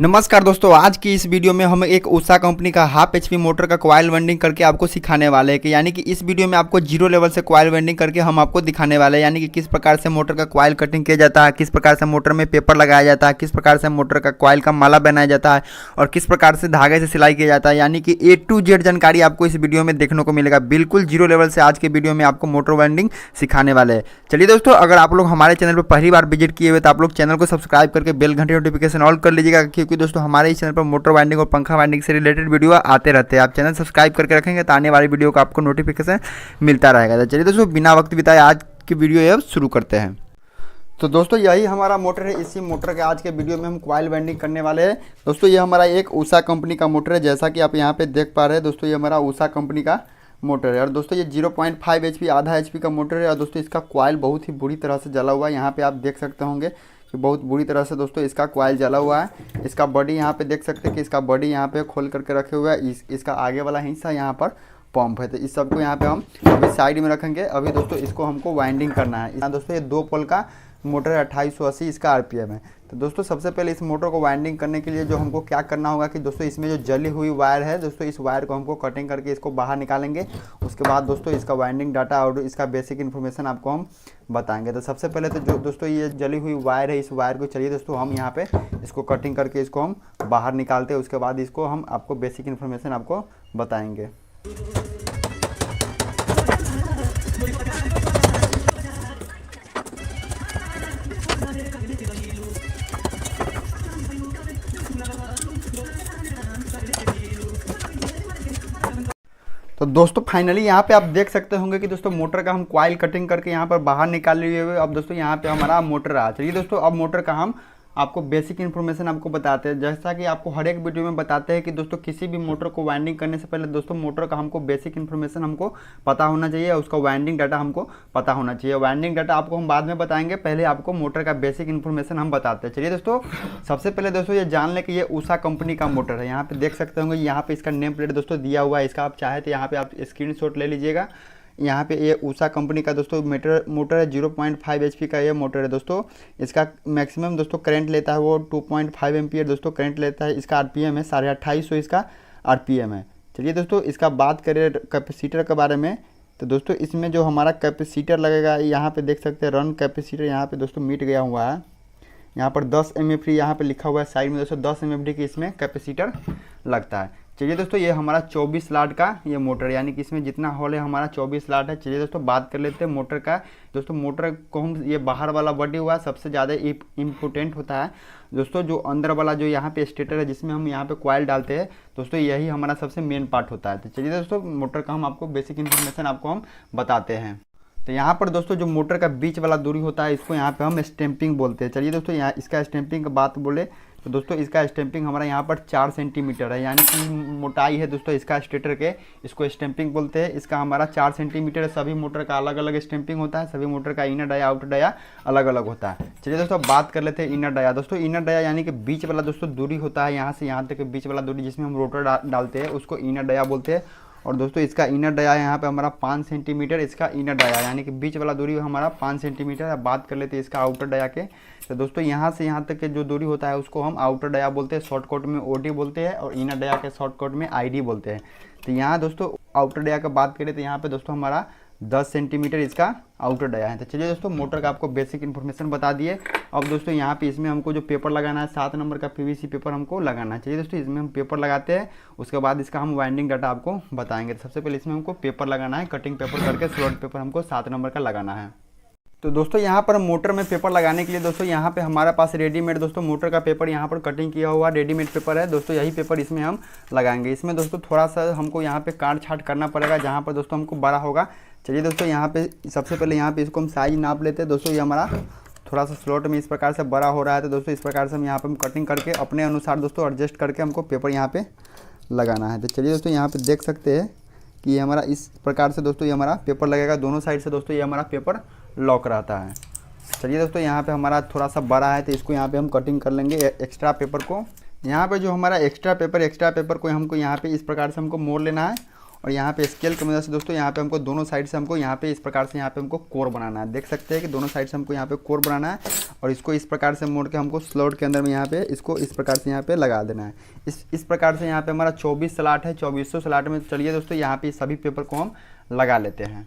नमस्कार दोस्तों, आज की इस वीडियो में हम एक उषा कंपनी का हाफ एचपी मोटर का कॉइल वेल्डिंग करके आपको सिखाने वाले हैं कि यानी कि इस वीडियो में आपको जीरो लेवल से कॉइल वेल्डिंग करके हम आपको दिखाने वाले हैं, यानी कि किस प्रकार से मोटर का कॉइल कटिंग किया जाता है, किस प्रकार से मोटर में पेपर लगाया जाता है, किस प्रकार से मोटर का कॉइल का माला बनाया जाता है और किस प्रकार से धागे से सिलाई किया जाता है। यानी कि A to Z जानकारी आपको इस वीडियो में देखने को मिलेगा। बिल्कुल जीरो लेवल से आज के वीडियो में आपको मोटर वेल्डिंग सिखाने वाले हैं। चलिए दोस्तों, अगर आप लोग हमारे चैनल पर पहली बार विजिट किए हुए तो आप लोग चैनल को सब्सक्राइब करके बेल घंटे नोटिफिकेशन ऑल कर लीजिएगा, क्योंकि दोस्तों हमारे इस चैनल पर मोटर वाइंडिंग और पंखा वाइंडिंग से रिलेटेड वीडियो आते रहते हैं। आप चैनल सब्सक्राइब करके रखेंगे तो आने वाली वीडियो का आपको नोटिफिकेशन मिलता रहेगा। तो चलिए दोस्तों, बिना वक्त बिताए आज की वीडियो अब शुरू करते हैं। तो दोस्तों, यही हमारा मोटर है। इसी मोटर के आज के वीडियो में हम कॉइल वेल्डिंग करने वाले हैं। दोस्तों, ये हमारा एक उषा कंपनी का मोटर है, जैसा कि आप यहाँ पे देख पा रहे हैं। दोस्तों, ये हमारा उषा कंपनी का मोटर है और दोस्तों ये 0.5 HP आधा HP का मोटर है। और दोस्तों इसका कॉइल बहुत ही बुरी तरह से जला हुआ है। यहाँ पे आप देख सकते होंगे कि बहुत बुरी तरह से दोस्तों इसका कॉइल जला हुआ है। इसका बॉडी यहाँ पे देख सकते हैं कि इसका बॉडी यहाँ पे खोल करके रखे हुए है। इसका आगे वाला हिस्सा यहाँ पर पंप है। तो इस सबको यहाँ पे हम अभी साइड में रखेंगे। अभी दोस्तों इसको हमको वाइंडिंग करना है। यहाँ दोस्तों ये 2 पोल का मोटर है, 2880 इसका RPM है। तो दोस्तों सबसे पहले इस मोटर को वाइंडिंग करने के लिए जो हमको क्या करना होगा कि दोस्तों इसमें जो जली हुई वायर है, दोस्तों इस वायर को हमको कटिंग करके इसको बाहर निकालेंगे। उसके बाद दोस्तों इसका वाइंडिंग डाटा और इसका बेसिक इन्फॉर्मेशन आपको हम बताएंगे। तो सबसे पहले तो जो दोस्तों ये जली हुई वायर है, इस वायर को चलिए दोस्तों हम यहाँ पे इसको कटिंग करके इसको हम बाहर निकालते हैं। उसके बाद इसको हम आपको बेसिक इन्फॉर्मेशन आपको बताएंगे। तो दोस्तों फाइनली यहाँ पे आप देख सकते होंगे कि दोस्तों मोटर का हम कॉइल कटिंग करके यहाँ पर बाहर निकाल लिए हुए। अब दोस्तों यहाँ पे हमारा मोटर आ चलिए दोस्तों, अब मोटर का हम आपको बेसिक इन्फॉर्मेशन आपको बताते हैं। जैसा कि आपको हर एक वीडियो में बताते हैं कि दोस्तों किसी भी मोटर को वाइंडिंग करने से पहले दोस्तों मोटर का हमको बेसिक इन्फॉर्मेशन हमको पता होना चाहिए, उसका वाइंडिंग डाटा हमको पता होना चाहिए। वाइंडिंग डाटा आपको हम बाद में बताएंगे, पहले आपको मोटर का बेसिक इन्फॉर्मेशन हम बताते हैं। चलिए दोस्तों, सबसे पहले दोस्तों ये जान लें कि ये उषा कंपनी का मोटर है। यहाँ पे देख सकते होंगे, यहाँ पे इसका नेम प्लेट दोस्तों दिया हुआ है। इसका आप चाहे तो यहाँ पे आप स्क्रीनशॉट ले लीजिएगा। यहाँ पे ये उषा कंपनी का दोस्तों मोटर है। 0.5 HP का ये मोटर है दोस्तों। इसका मैक्सिमम दोस्तों करंट लेता है वो 2.5 एम्पियर दोस्तों करंट लेता है। इसका RPM है 2850 इसका RPM है। चलिए दोस्तों, इसका बात करें कैपेसिटर के बारे में, तो दोस्तों इसमें जो हमारा कैपेसिटर लगेगा, यहाँ पे देख सकते हैं रन कैपेसिटर यहाँ पे दोस्तों मिट गया हुआ है। यहाँ पर 10 MFD यहाँ पे लिखा हुआ है साइड में दोस्तों, 10 MFD की इसमें कैपेसिटर लगता है। चलिए दोस्तों, ये हमारा 24 स्लॉट का ये मोटर, यानी कि इसमें जितना हॉल है हमारा 24 स्लॉट है। चलिए दोस्तों बात कर लेते हैं मोटर का। दोस्तों मोटर को हम ये बाहर वाला बॉडी हुआ सबसे ज़्यादा इम्पोर्टेंट होता है दोस्तों। जो अंदर वाला जो यहाँ पे स्टेटर है जिसमें हम यहाँ पे कॉइल डालते हैं दोस्तों, यही हमारा सबसे मेन पार्ट होता है। तो चलिए दोस्तों, मोटर का हम आपको बेसिक इन्फॉर्मेशन आपको हम बताते हैं। तो यहाँ पर दोस्तों जो मोटर का बीच वाला दूरी होता है, इसको यहाँ पे हम स्टैंपिंग बोलते हैं। चलिए दोस्तों, यहाँ इसका स्टैंपिंग की बात बोले तो दोस्तों इसका स्टैंपिंग हमारा यहाँ पर 4 सेंटीमीटर है, यानी कि मोटाई है दोस्तों इसका स्टेटर के, इसको स्टैंपिंग बोलते हैं। इसका हमारा 4 सेंटीमीटर है। सभी मोटर का अलग अलग स्टैंपिंग होता है, सभी मोटर का इनर डाया आउटर डाया अलग अलग होता है। चलिए दोस्तों बात कर लेते हैं इनर डाया। दोस्तों इनर डाया यानी कि बीच वाला दोस्तों दूरी होता है, यहाँ से यहाँ तक बीच वाला दूरी जिसमें हम रोटर डालते हैं उसको इनर डाया बोलते हैं। और दोस्तों इसका इनर डाया यहाँ पे हमारा 5 सेंटीमीटर इसका इनर डाया, यानी कि बीच वाला दूरी हमारा 5 सेंटीमीटर है। बात कर लेते हैं इसका आउटर डाया के, तो दोस्तों यहाँ से यहाँ तक के जो दूरी होता है उसको हम आउटर डाया बोलते हैं, शॉर्टकट में OD बोलते हैं, और इनर डाया के शॉर्टकट में ID बोलते हैं। तो यहाँ दोस्तों आउटर डाया का बात करें तो यहाँ पे दोस्तों हमारा 10 सेंटीमीटर इसका आउटर डाया है। तो चलिए दोस्तों, मोटर का आपको बेसिक इन्फॉर्मेशन बता दिए। अब दोस्तों यहाँ पे इसमें हमको जो पेपर लगाना है 7 नंबर का PVC पेपर हमको लगाना है। चलिए दोस्तों, इसमें हम पेपर लगाते हैं, उसके बाद इसका हम वाइंडिंग डाटा आपको बताएंगे। तो सबसे पहले इसमें हमको पेपर लगाना है, कटिंग पेपर करके स्लॉट पेपर हमको 7 नंबर का लगाना है। तो दोस्तों यहाँ पर मोटर में पेपर लगाने के लिए दोस्तों यहाँ पे हमारे पास रेडीमेड दोस्तों मोटर का पेपर यहाँ पर कटिंग किया हुआ रेडीमेड पेपर है दोस्तों। यही पेपर इसमें हम लगाएंगे। इसमें दोस्तों थोड़ा सा हमको यहाँ पे काट छाट करना पड़ेगा जहाँ पर दोस्तों हमको बड़ा होगा। चलिए दोस्तों, यहाँ पे सबसे पहले यहाँ पे इसको हम साइज नाप लेते हैं दोस्तों। ये हमारा थोड़ा सा स्लॉट में इस प्रकार से बड़ा हो रहा है, तो दोस्तों इस प्रकार से हम यहाँ पर कटिंग करके अपने अनुसार दोस्तों एडजस्ट करके हमको पेपर यहाँ पर लगाना है। तो चलिए दोस्तों, यहाँ पर देख सकते हैं कि ये हमारा इस प्रकार से दोस्तों ये हमारा पेपर लगेगा। दोनों साइड से दोस्तों ये हमारा पेपर लॉक रहता है। चलिए दोस्तों, यहाँ पे हमारा थोड़ा सा बड़ा है तो इसको यहाँ पे हम कटिंग कर लेंगे एक्स्ट्रा पेपर को। यहाँ पे जो हमारा एक्स्ट्रा पेपर को हमको यहाँ पे इस प्रकार से हमको मोड़ लेना है और यहाँ पे स्केल की मदद से दोस्तों यहाँ पे हमको दोनों साइड से हमको यहाँ पे इस प्रकार से यहाँ पे हमको कोर बनाना है। देख सकते हैं कि दोनों साइड से हमको यहाँ पे कोर बनाना है और इसको इस प्रकार से मोड़ के हमको स्लॉट के अंदर में यहाँ पे इसको इस प्रकार से यहाँ पे लगा देना है। इस प्रकार से यहाँ पे हमारा 24 स्लॉट है। 2400 स्लॉट में चलिए दोस्तों यहाँ पे सभी पेपर को हम लगा लेते हैं।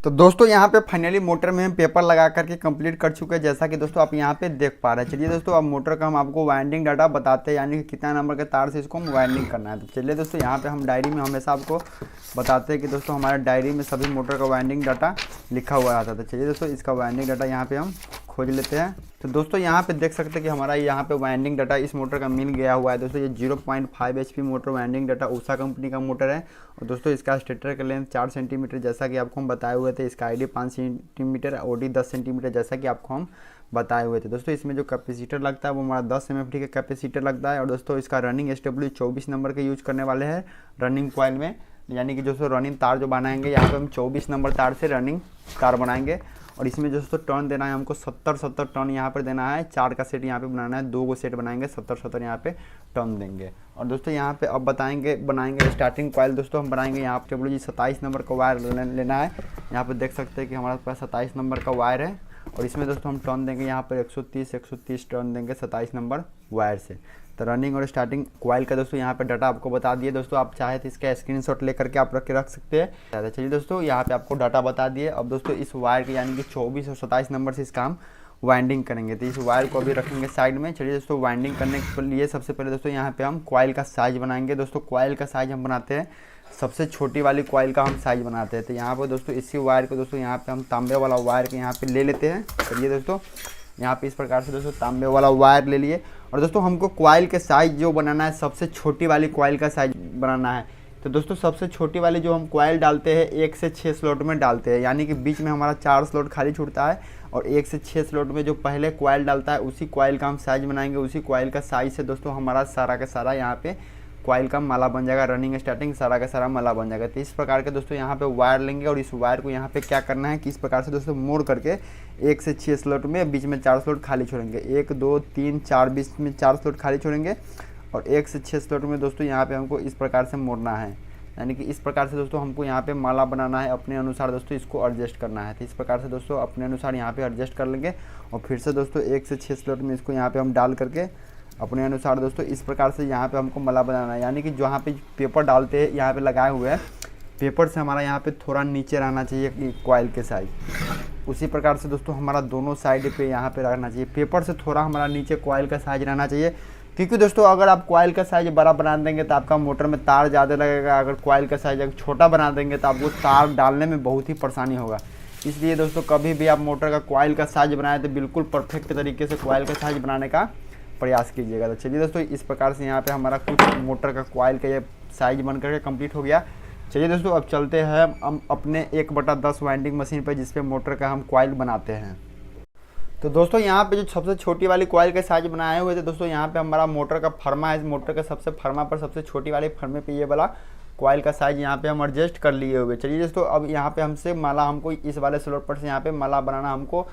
तो दोस्तों यहाँ पे फाइनली मोटर में हम पेपर लगा करके कंप्लीट कर चुके हैं, जैसा कि दोस्तों आप यहाँ पे देख पा रहे हैं। चलिए दोस्तों अब मोटर का हम आपको वाइंडिंग डाटा बताते हैं, यानी कि कितना नंबर के तार से इसको हम वाइंडिंग करना है। तो चलिए दोस्तों यहाँ पे हम डायरी में हमेशा आपको बताते हैं कि दोस्तों हमारे डायरी में सभी मोटर का वाइंडिंग डाटा लिखा हुआ आता था। चलिए दोस्तों इसका वाइंडिंग डाटा यहाँ पे हम खोज लेते हैं। तो दोस्तों यहाँ पे देख सकते हैं कि हमारा यहाँ पे वाइंडिंग डाटा इस मोटर का मिल गया हुआ है। दोस्तों ये 0.5 HP motor winding data Usha company का मोटर है। और दोस्तों इसका स्टेटर का लेंथ 4 सेंटीमीटर जैसा कि आपको हम बताए हुए थे। इसका ID 5 सेंटीमीटर, OD 10 सेंटीमीटर जैसा कि आपको हम बताए हुए थे। दोस्तों इसमें जो कैपेसिटर लगता है वो हमारा 10 MFD का कैपेसिटर लगता है। और दोस्तों इसका रनिंग SW 24 नंबर के यूज करने वाले हैं रनिंग कॉइल में, यानी कि दोस्तों रनिंग तार जो बनाएंगे यहाँ पे हम 24 नंबर तार से रनिंग तार बनाएंगे। और इसमें दोस्तों टर्न देना है हमको 70 टर्न यहाँ पर देना है। 4 का सेट यहाँ पे बनाना है, 2 को सेट बनाएंगे, 70 यहाँ पे टर्न देंगे। और दोस्तों यहाँ पे अब बनाएंगे स्टार्टिंग कॉइल। दोस्तों हम बनाएंगे यहाँ पे WG 27 नंबर का वायर लेना है। यहाँ पे देख सकते हैं कि हमारे पास 27 नंबर का वायर है और इसमें दोस्तों हम टर्न देंगे यहाँ पर 130 टर्न देंगे 27 नंबर वायर से। तो रनिंग और स्टार्टिंग कॉइल का दोस्तों यहाँ पे डाटा आपको बता दिए। दोस्तों आप चाहे तो इसका स्क्रीनशॉट लेकर के आप रख सकते हैं। चलिए दोस्तों यहाँ पे आपको डाटा बता दिए। अब दोस्तों इस वायर के यानी कि 24 और 27 नंबर से इसका हम वाइंडिंग करेंगे। तो इस वायर को अभी रखेंगे साइड में। चलिए दोस्तों वाइंडिंग करने के लिए सबसे पहले दोस्तों यहाँ पे हम कॉइल का साइज बनाएंगे। दोस्तों कॉइल का साइज हम बनाते हैं, सबसे छोटी वाली कॉइल का हम साइज बनाते हैं। तो यहाँ पर दोस्तों इसी वायर को दोस्तों यहाँ पे हम तांबे वाला वायर के यहाँ पे ले लेते हैं। चलिए दोस्तों यहाँ पे इस प्रकार से दोस्तों तांबे वाला वायर ले लिए। और दोस्तों हमको कॉइल के साइज जो बनाना है, सबसे छोटी वाली कॉइल का साइज बनाना है। तो दोस्तों सबसे छोटी वाली जो हम कॉइल डालते हैं 1 से 6 स्लॉट में डालते हैं, यानी कि बीच में हमारा 4 स्लॉट खाली छूटता है। और 1 से 6 स्लॉट में जो पहले कॉइल डालता है उसी कॉइल का हम साइज बनाएंगे। उसी कॉइल का साइज से दोस्तों हमारा सारा का सारा यहाँ पे कॉइल का माला बन जाएगा। रनिंग स्टार्टिंग सारा का सारा माला बन जाएगा। तो इस प्रकार के दोस्तों यहाँ पे वायर लेंगे और इस वायर को यहाँ पे क्या करना है कि इस प्रकार से दोस्तों मोड़ करके 1 से 6 स्लॉट में बीच में 4 स्लॉट खाली छोड़ेंगे। 1 2 3 4 बीच में 4 स्लॉट खाली छोड़ेंगे और 1 से 6 स्लॉट में दोस्तों यहाँ पे हमको इस प्रकार से मोड़ना है, यानी कि इस प्रकार से दोस्तों हमको यहाँ पे माला बनाना है। अपने अनुसार दोस्तों इसको एडजस्ट करना है। तो इस प्रकार से दोस्तों अपने अनुसार यहाँ पे एडजस्ट कर लेंगे और फिर से दोस्तों 1 से 6 स्लॉट में इसको यहाँ पे हम डाल करके अपने अनुसार दोस्तों इस प्रकार से यहाँ पे हमको माला बनाना है। यानी कि जहाँ पे पेपर डालते हैं यहाँ पे लगाए हुए हैं, पेपर से हमारा यहाँ पे थोड़ा नीचे रहना चाहिए कॉइल के साइज। उसी प्रकार से दोस्तों हमारा दोनों साइड पे यहाँ पे रहना चाहिए, पेपर से थोड़ा हमारा नीचे कॉइल का साइज रहना चाहिए। क्योंकि दोस्तों अगर आप कॉइल का साइज बड़ा बना देंगे तो आपका मोटर में तार ज़्यादा लगेगा। अगर कॉइल का साइज अगर छोटा बना देंगे तो आपको तार डालने में बहुत ही परेशानी होगा। इसलिए दोस्तों कभी भी आप मोटर का कॉइल का साइज बनाए तो बिल्कुल परफेक्ट तरीके से कॉइल का साइज बनाने का प्रयास कीजिएगा। तो चलिए दोस्तों इस प्रकार से यहाँ पे हमारा कुछ मोटर का कॉइल का ये साइज बन करके कंप्लीट हो गया। चलिए दोस्तों अब चलते हैं हम अपने 1/10 वाइंडिंग मशीन पर, जिस पे मोटर का हम कॉइल बनाते हैं। तो दोस्तों यहाँ पे जो सबसे छोटी वाली कॉइल के साइज बनाए हुए थे दोस्तों, यहाँ पे हमारा मोटर का फर्मा है। इस मोटर का सबसे फर्मा पर सबसे छोटी वाले फर्मे पे ये वाला कॉइल का साइज यहाँ पे हम एडजस्ट कर लिए हुए। चलिए दोस्तों अब यहाँ पे हमसे माला हमको इस वाले स्लॉट पर से यहाँ पे माला बनाना हमको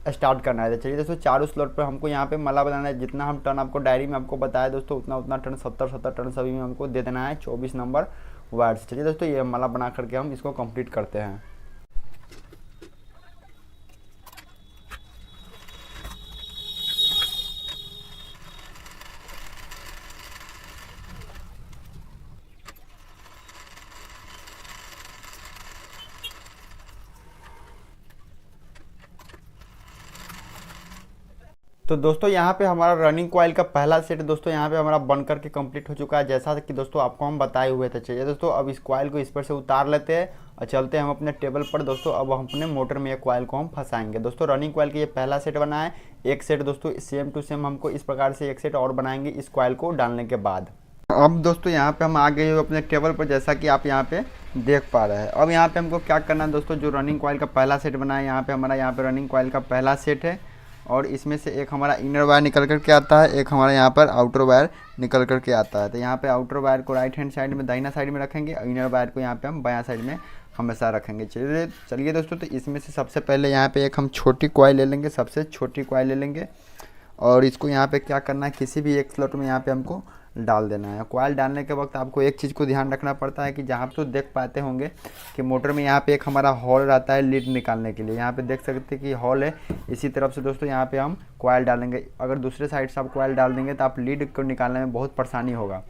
स्टार्ट करना है। चलिए दोस्तों चारों स्लॉट पर हमको यहाँ पे माला बनाना है। जितना हम टर्न आपको डायरी में आपको बताया दोस्तों उतना टर्न 70 टर्न सभी में हमको दे देना है 24 नंबर वायर से। चलिए दोस्तों ये माला बना करके हम इसको कंप्लीट करते हैं। तो दोस्तों यहाँ पे हमारा रनिंग कॉइल का पहला सेट दोस्तों यहाँ पे हमारा बन करके कंप्लीट हो चुका है, जैसा कि दोस्तों आपको हम बताए हुए थे। चलिए दोस्तों अब इस कॉइल को इस पर से उतार लेते हैं और चलते हैं हम अपने टेबल पर। दोस्तों अब हम अपने मोटर में ये कॉइल को हम फंसाएंगे। दोस्तों रनिंग कॉइल का ये पहला सेट बना है। एक सेट दोस्तों सेम टू सेम हमको इस प्रकार से एक सेट और बनाएंगे इस कॉइल को डालने के बाद। अब दोस्तों यहाँ पे हम आ गए हो अपने टेबल पर, जैसा कि आप यहाँ पे देख पा रहे हैं। अब यहाँ पे हमको क्या करना है दोस्तों, जो रनिंग कॉइल का पहला सेट बना है, यहाँ पे हमारा यहाँ पे रनिंग कॉइल का पहला सेट है और इसमें से एक हमारा इनर वायर निकल कर के आता है, एक हमारा यहाँ पर आउटर वायर निकल कर के आता है। तो यहाँ पे आउटर वायर को राइट हैंड साइड में दाहिना साइड में रखेंगे और इनर वायर को यहाँ पे हम बायां साइड में हमेशा रखेंगे। चलिए दोस्तों तो इसमें से सबसे पहले यहाँ पे एक हम छोटी कॉइल ले लेंगे, सबसे छोटी कॉइल ले लेंगे और इसको यहाँ पे क्या करना है, किसी भी एक स्लॉट में यहाँ पे हमको डाल देना है। कॉइल डालने के वक्त आपको एक चीज़ को ध्यान रखना पड़ता है कि जहाँ पे तो देख पाते होंगे कि मोटर में यहाँ पे एक हमारा हॉल रहता है लीड निकालने के लिए। यहाँ पे देख सकते हैं कि हॉल है, इसी तरफ से दोस्तों यहाँ पे हम कॉइल डालेंगे। अगर दूसरे साइड से आप कॉइल डाल देंगे तो आप लीड को निकालने में बहुत परेशानी होगा,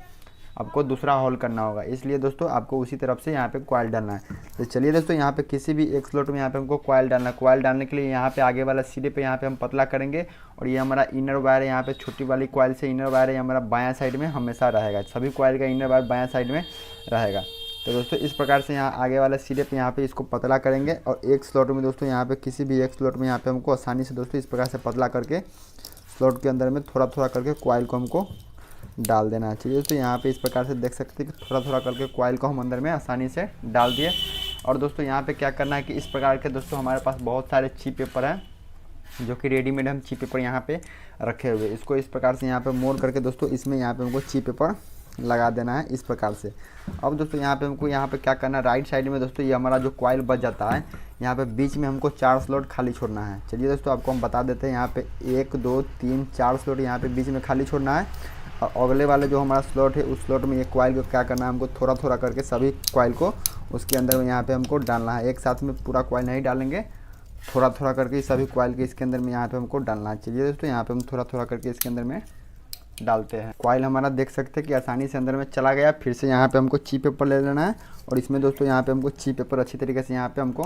आपको दूसरा होल करना होगा। इसलिए दोस्तों आपको उसी तरफ से यहाँ पे कॉइल डालना है। तो चलिए दोस्तों यहाँ पे किसी भी एक स्लॉट में यहाँ पे हमको कॉइल डालना है। कॉइल डालने के लिए यहाँ पे आगे वाला सिरे पे यहाँ पे हम पतला करेंगे और ये हमारा इनर वायर है, यहाँ पे छोटी वाली कॉइल से इनर वायर है हमारा बायां साइड में हमेशा रहेगा। सभी कॉइल का इनर वायर बायां साइड में रहेगा। तो दोस्तों इस प्रकार से यहाँ आगे वाले सिरे पे यहाँ पे इसको पतला करेंगे और एक स्लॉट में दोस्तों यहाँ पे किसी भी एक स्लॉट में यहाँ पे हमको आसानी से दोस्तों इस प्रकार से पतला करके स्लॉट के अंदर में थोड़ा थोड़ा करके कॉइल को हमको डाल देना चाहिए। तो यहाँ पे इस प्रकार से देख सकते हैं कि थोड़ा थोड़ा करके कॉइल को हम अंदर में आसानी से डाल दिए। और दोस्तों यहाँ पे क्या करना है कि इस प्रकार के दोस्तों हमारे पास बहुत सारे ची पेपर हैं जो कि रेडीमेड हम ची पेपर यहाँ पे रखे हुए। इसको इस प्रकार से यहाँ पे मोड़ करके दोस्तों इसमें यहाँ पे हमको ची पेपर लगा देना है इस प्रकार से। अब दोस्तों यहाँ पे हमको यहाँ पे क्या करना है, राइट साइड में दोस्तों ये हमारा जो कॉइल बच जाता है यहाँ पे बीच में हमको 4 स्लॉट खाली छोड़ना है। चलिए दोस्तों आपको हम बता देते हैं, यहाँ पे 1 2 3 4 स्लॉट यहाँ पे बीच में खाली छोड़ना है। और अगले वाले जो हमारा स्लॉट है उस स्लॉट में ये कॉइल को क्या करना है, हमको थोड़ा थोड़ा करके सभी कॉइल को उसके अंदर में यहाँ पे हमको डालना है। एक साथ में पूरा कॉइल नहीं डालेंगे, थोड़ा थोड़ा करके सभी कॉइल के इसके अंदर में यहाँ पे हमको डालना है। चलिए दोस्तों यहाँ पे हम थोड़ा थोड़ा करके इसके अंदर में डालते हैं। कॉइल हमारा देख सकते हैं कि आसानी से अंदर में चला गया। फिर से यहाँ पे हमको ची पेपर ले लेना है और इसमें दोस्तों यहाँ पे हमको ची पेपर अच्छी तरीके से यहाँ पे हमको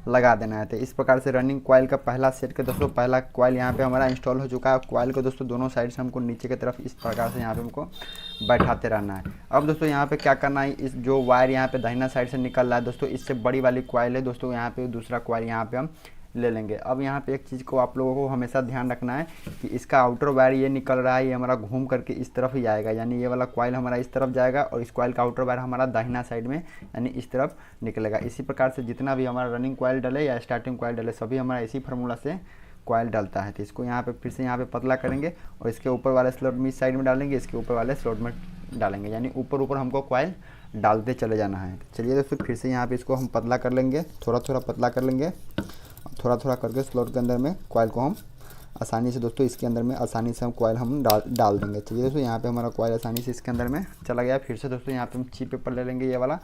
लगा देना है। तो इस प्रकार से रनिंग कॉइल का पहला सेट का दोस्तों पहला कॉइल यहाँ पे हमारा इंस्टॉल हो चुका है। कॉइल को दोस्तों दोनों साइड से हमको नीचे की तरफ इस प्रकार से यहाँ पे हमको बैठाते रहना है। अब दोस्तों यहाँ पे क्या करना है, इस जो वायर यहाँ पे दाहिना साइड से निकल रहा है दोस्तों, इससे बड़ी वाली कॉइल है दोस्तों, यहाँ पे दूसरा कॉइल यहाँ पे हम ले लेंगे। अब यहाँ पे एक चीज़ को आप लोगों को हमेशा ध्यान रखना है कि इसका आउटर वायर ये निकल रहा है, ये हमारा घूम करके इस तरफ ही आएगा, यानी ये वाला कॉइल हमारा इस तरफ जाएगा और इस कॉइल का आउटर वायर हमारा दाहिना साइड में यानी इस तरफ निकलेगा। इसी प्रकार से जितना भी हमारा रनिंग कॉइल डले या स्टार्टिंग कॉइल डले सभी हमारा इसी फार्मूला से कॉइल डलता है। तो इसको यहाँ पे फिर से यहाँ पे पतला करेंगे और इसके ऊपर वाले स्लॉट में इस साइड में डालेंगे, इसके ऊपर वाले स्लॉट में डालेंगे, यानी ऊपर ऊपर हमको कॉइल डालते चले जाना है। चलिए दोस्तों फिर से यहाँ पे इसको हम पतला कर लेंगे, थोड़ा थोड़ा पतला कर लेंगे, थोड़ा थोड़ा करके स्लॉट के अंदर में कॉइल को हम आसानी से दोस्तों इसके अंदर में आसानी से हम कॉइल हम डाल देंगे। चलिए दोस्तों यहाँ पे हमारा कॉइल आसानी से इसके अंदर में चला गया। फिर से दोस्तों यहाँ पे हम ची पेपर ले लेंगे ये वाला,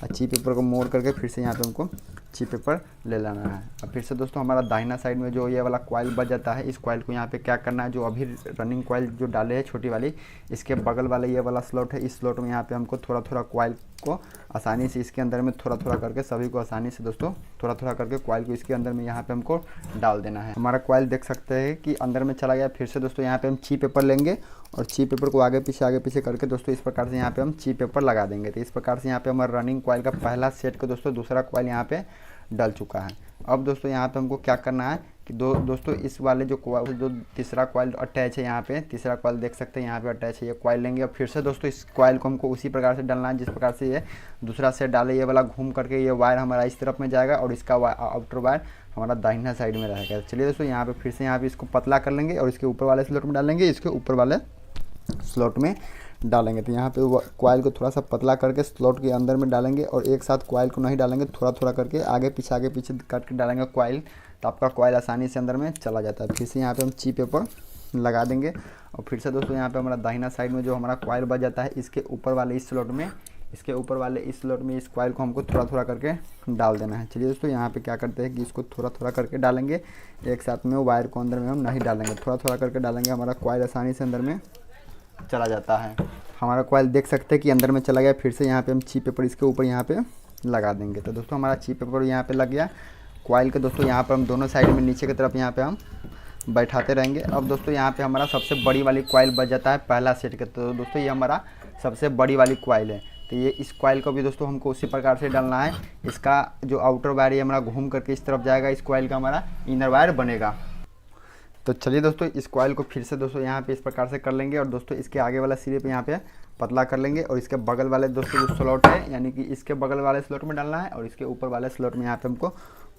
और ची पेपर को मोड़ करके फिर से यहाँ पे हमको ची पेपर ले लेना है। और फिर से दोस्तों हमारा दाहिना साइड में जो ये वाला कॉइल बच जाता है, इस कॉइल को यहाँ पे क्या करना है, जो अभी रनिंग कॉइल जो डाले है छोटी वाली, इसके बगल वाले ये वाला स्लॉट है, इस स्लॉट में यहाँ पे हमको थोड़ा थोड़ा कॉइल को आसानी से इसके अंदर में थोड़ा थोड़ा करके सभी को आसानी से दोस्तों थोड़ा थोड़ा करके कॉइल को इसके अंदर में यहाँ पे हमको डाल देना है। हमारा कॉइल देख सकते हैं कि अंदर में चला गया। फिर से दोस्तों यहाँ पे हम ची पेपर लेंगे और ची पेपर को आगे पीछे करके दोस्तों इस प्रकार से यहाँ पे हम ची पेपर लगा देंगे। तो इस प्रकार से यहाँ पे हमारा रनिंग कॉइल का पहला सेट का दोस्तों दूसरा कॉइल यहाँ पे डल चुका है। अब दोस्तों यहाँ पे हमको क्या करना है कि दोस्तों इस वाले जो तीसरा कॉइल अटैच है, यहाँ पे तीसरा कॉइल देख सकते हैं यहाँ पे अटैच है, ये कॉइल लेंगे और फिर से दोस्तों इस कॉइल को हमको उसी प्रकार से डालना है जिस प्रकार से ये दूसरा सेट डाले। ये वाला घूम करके ये वायर हमारा इस तरफ में जाएगा और इसका आउटर वायर हमारा दाहिना साइड में रहेगा। चलिए दोस्तों यहाँ पे फिर से यहाँ पे इसको पतला कर लेंगे और इसके ऊपर वाले स्लॉट में डालेंगे, इसके ऊपर वाले स्लॉट में डालेंगे। तो यहाँ पे कॉइल को थोड़ा सा पतला करके स्लॉट के अंदर में डालेंगे और एक साथ कॉइल को नहीं डालेंगे, थोड़ा थोड़ा करके आगे पीछे करके डालेंगे कॉइल, तो आपका कॉइल आसानी से अंदर में चला जाता है। फिर से यहाँ पे हम ची पेपर लगा देंगे और फिर से दोस्तों यहाँ पे हमारा दाहिना साइड में जो हमारा कॉइल बच जाता है, इसके ऊपर वाले इस स्लॉट में इस कॉइल को हमको थोड़ा थोड़ा करके डाल देना है। चलिए दोस्तों यहाँ पे क्या करते हैं कि इसको थोड़ा थोड़ा करके डालेंगे, एक साथ में वायर को अंदर में हम नहीं डालेंगे, थोड़ा थोड़ा करके डालेंगे, हमारा कॉइल आसानी से अंदर में चला जाता है। हमारा कॉइल देख सकते हैं कि अंदर में चला गया। फिर से यहाँ पे हम ची पेपर इसके ऊपर यहाँ पे लगा देंगे। तो दोस्तों हमारा ची पेपर यहाँ पे लग गया। कॉइल के दोस्तों यहाँ पर हम दोनों साइड में नीचे की तरफ यहाँ पे हम बैठाते रहेंगे। अब दोस्तों यहाँ पे हमारा सबसे बड़ी वाली कॉइल बच जाता है पहला सेट का। तो दोस्तों ये हमारा सबसे बड़ी वाली कॉइल है, तो ये इस कॉइल को भी दोस्तों हमको उसी प्रकार से डालना है। इसका जो आउटर वायर है हमारा घूम करके इस तरफ जाएगा, इस कॉइल का हमारा इनर वायर बनेगा। तो चलिए दोस्तों इस कॉइल को फिर से दोस्तों यहाँ पे इस प्रकार से कर लेंगे और दोस्तों इसके आगे वाला सिरे पे यहाँ पे पतला कर लेंगे और इसके बगल वाले दोस्तों जो स्लॉट है, यानी कि इसके बगल वाले स्लॉट में डालना है और इसके ऊपर वाले स्लॉट में यहाँ पे हमको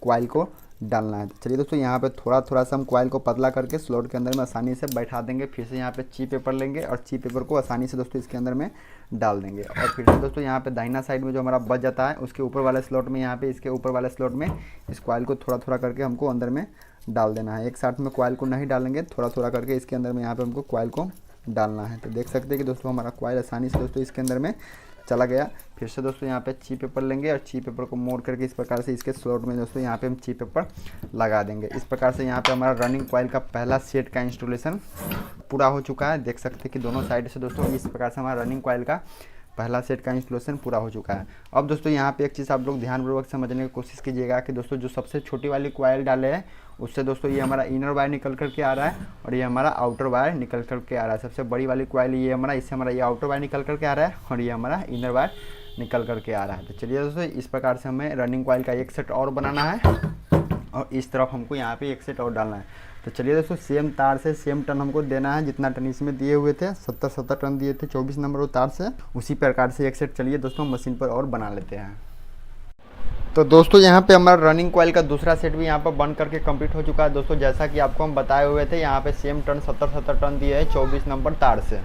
कॉइल को डालना है। तो चलिए दोस्तों यहाँ पे थोड़ा थोड़ा सा हम कॉइल को पतला करके स्लॉट के अंदर में आसानी से बैठा देंगे। फिर से यहाँ पे ची पेपर लेंगे और ची पेपर को आसानी से दोस्तों इसके अंदर में डाल देंगे। और फिर से दोस्तों यहाँ पे दाहिना साइड में जो हमारा बच जाता है उसके ऊपर वाले स्लॉट में, यहाँ पे इसके ऊपर वाले स्लॉट में इस कॉइल को थोड़ा थोड़ा करके हमको अंदर में डाल देना है। एक साथ में कॉइल को नहीं डालेंगे, थोड़ा थोड़ा करके इसके अंदर में यहाँ पे हमको कॉइल को डालना है। तो देख सकते हैं कि दोस्तों हमारा कॉइल आसानी से दोस्तों इसके अंदर में चला गया। फिर से दोस्तों यहाँ पे ची पेपर लेंगे और ची पेपर को मोड़ करके इस प्रकार से इसके स्लॉट में दोस्तों यहाँ पे हम ची पेपर लगा देंगे। इस प्रकार से यहाँ पे हमारा रनिंग कॉइल का पहला सेट का इंस्टॉलेशन पूरा हो चुका है। देख सकते हैं कि दोनों साइड से दोस्तों इस प्रकार से हमारा रनिंग कॉइल का पहला सेट का इंस्टॉलेशन पूरा हो चुका है। अब दोस्तों यहाँ पे एक चीज़ आप लोग ध्यानपूर्वक समझने की कोशिश कीजिएगा कि दोस्तों जो सबसे छोटी वाली कॉइल डाले हैं उससे दोस्तों ये हमारा इनर वायर निकल करके आ रहा है और ये हमारा आउटर वायर निकल करके आ रहा है। सबसे बड़ी वाली कॉइल ये हमारा, इससे हमारा ये आउटर वायर निकल करके आ रहा है और ये हमारा इनर वायर निकल करके आ रहा है। तो चलिए दोस्तों इस प्रकार से हमें रनिंग कॉइल का एक सेट और बनाना है और इस तरफ हमको यहाँ पे एक सेट और डालना है। तो चलिए दोस्तों सेम तार से सेम टन हमको देना है, जितना टन इसमें दिए हुए थे 70 टन दिए थे 24 नंबर वो तार से, उसी प्रकार से एक सेट चलिए दोस्तों मशीन पर और बना लेते हैं। तो दोस्तों यहाँ पे हमारा रनिंग कॉइल का दूसरा सेट भी यहाँ पर बन करके कंप्लीट हो चुका है। दोस्तों जैसा कि आपको हम बताए हुए थे यहाँ पे सेम टन 70 टन दिए है 24 नंबर तार से।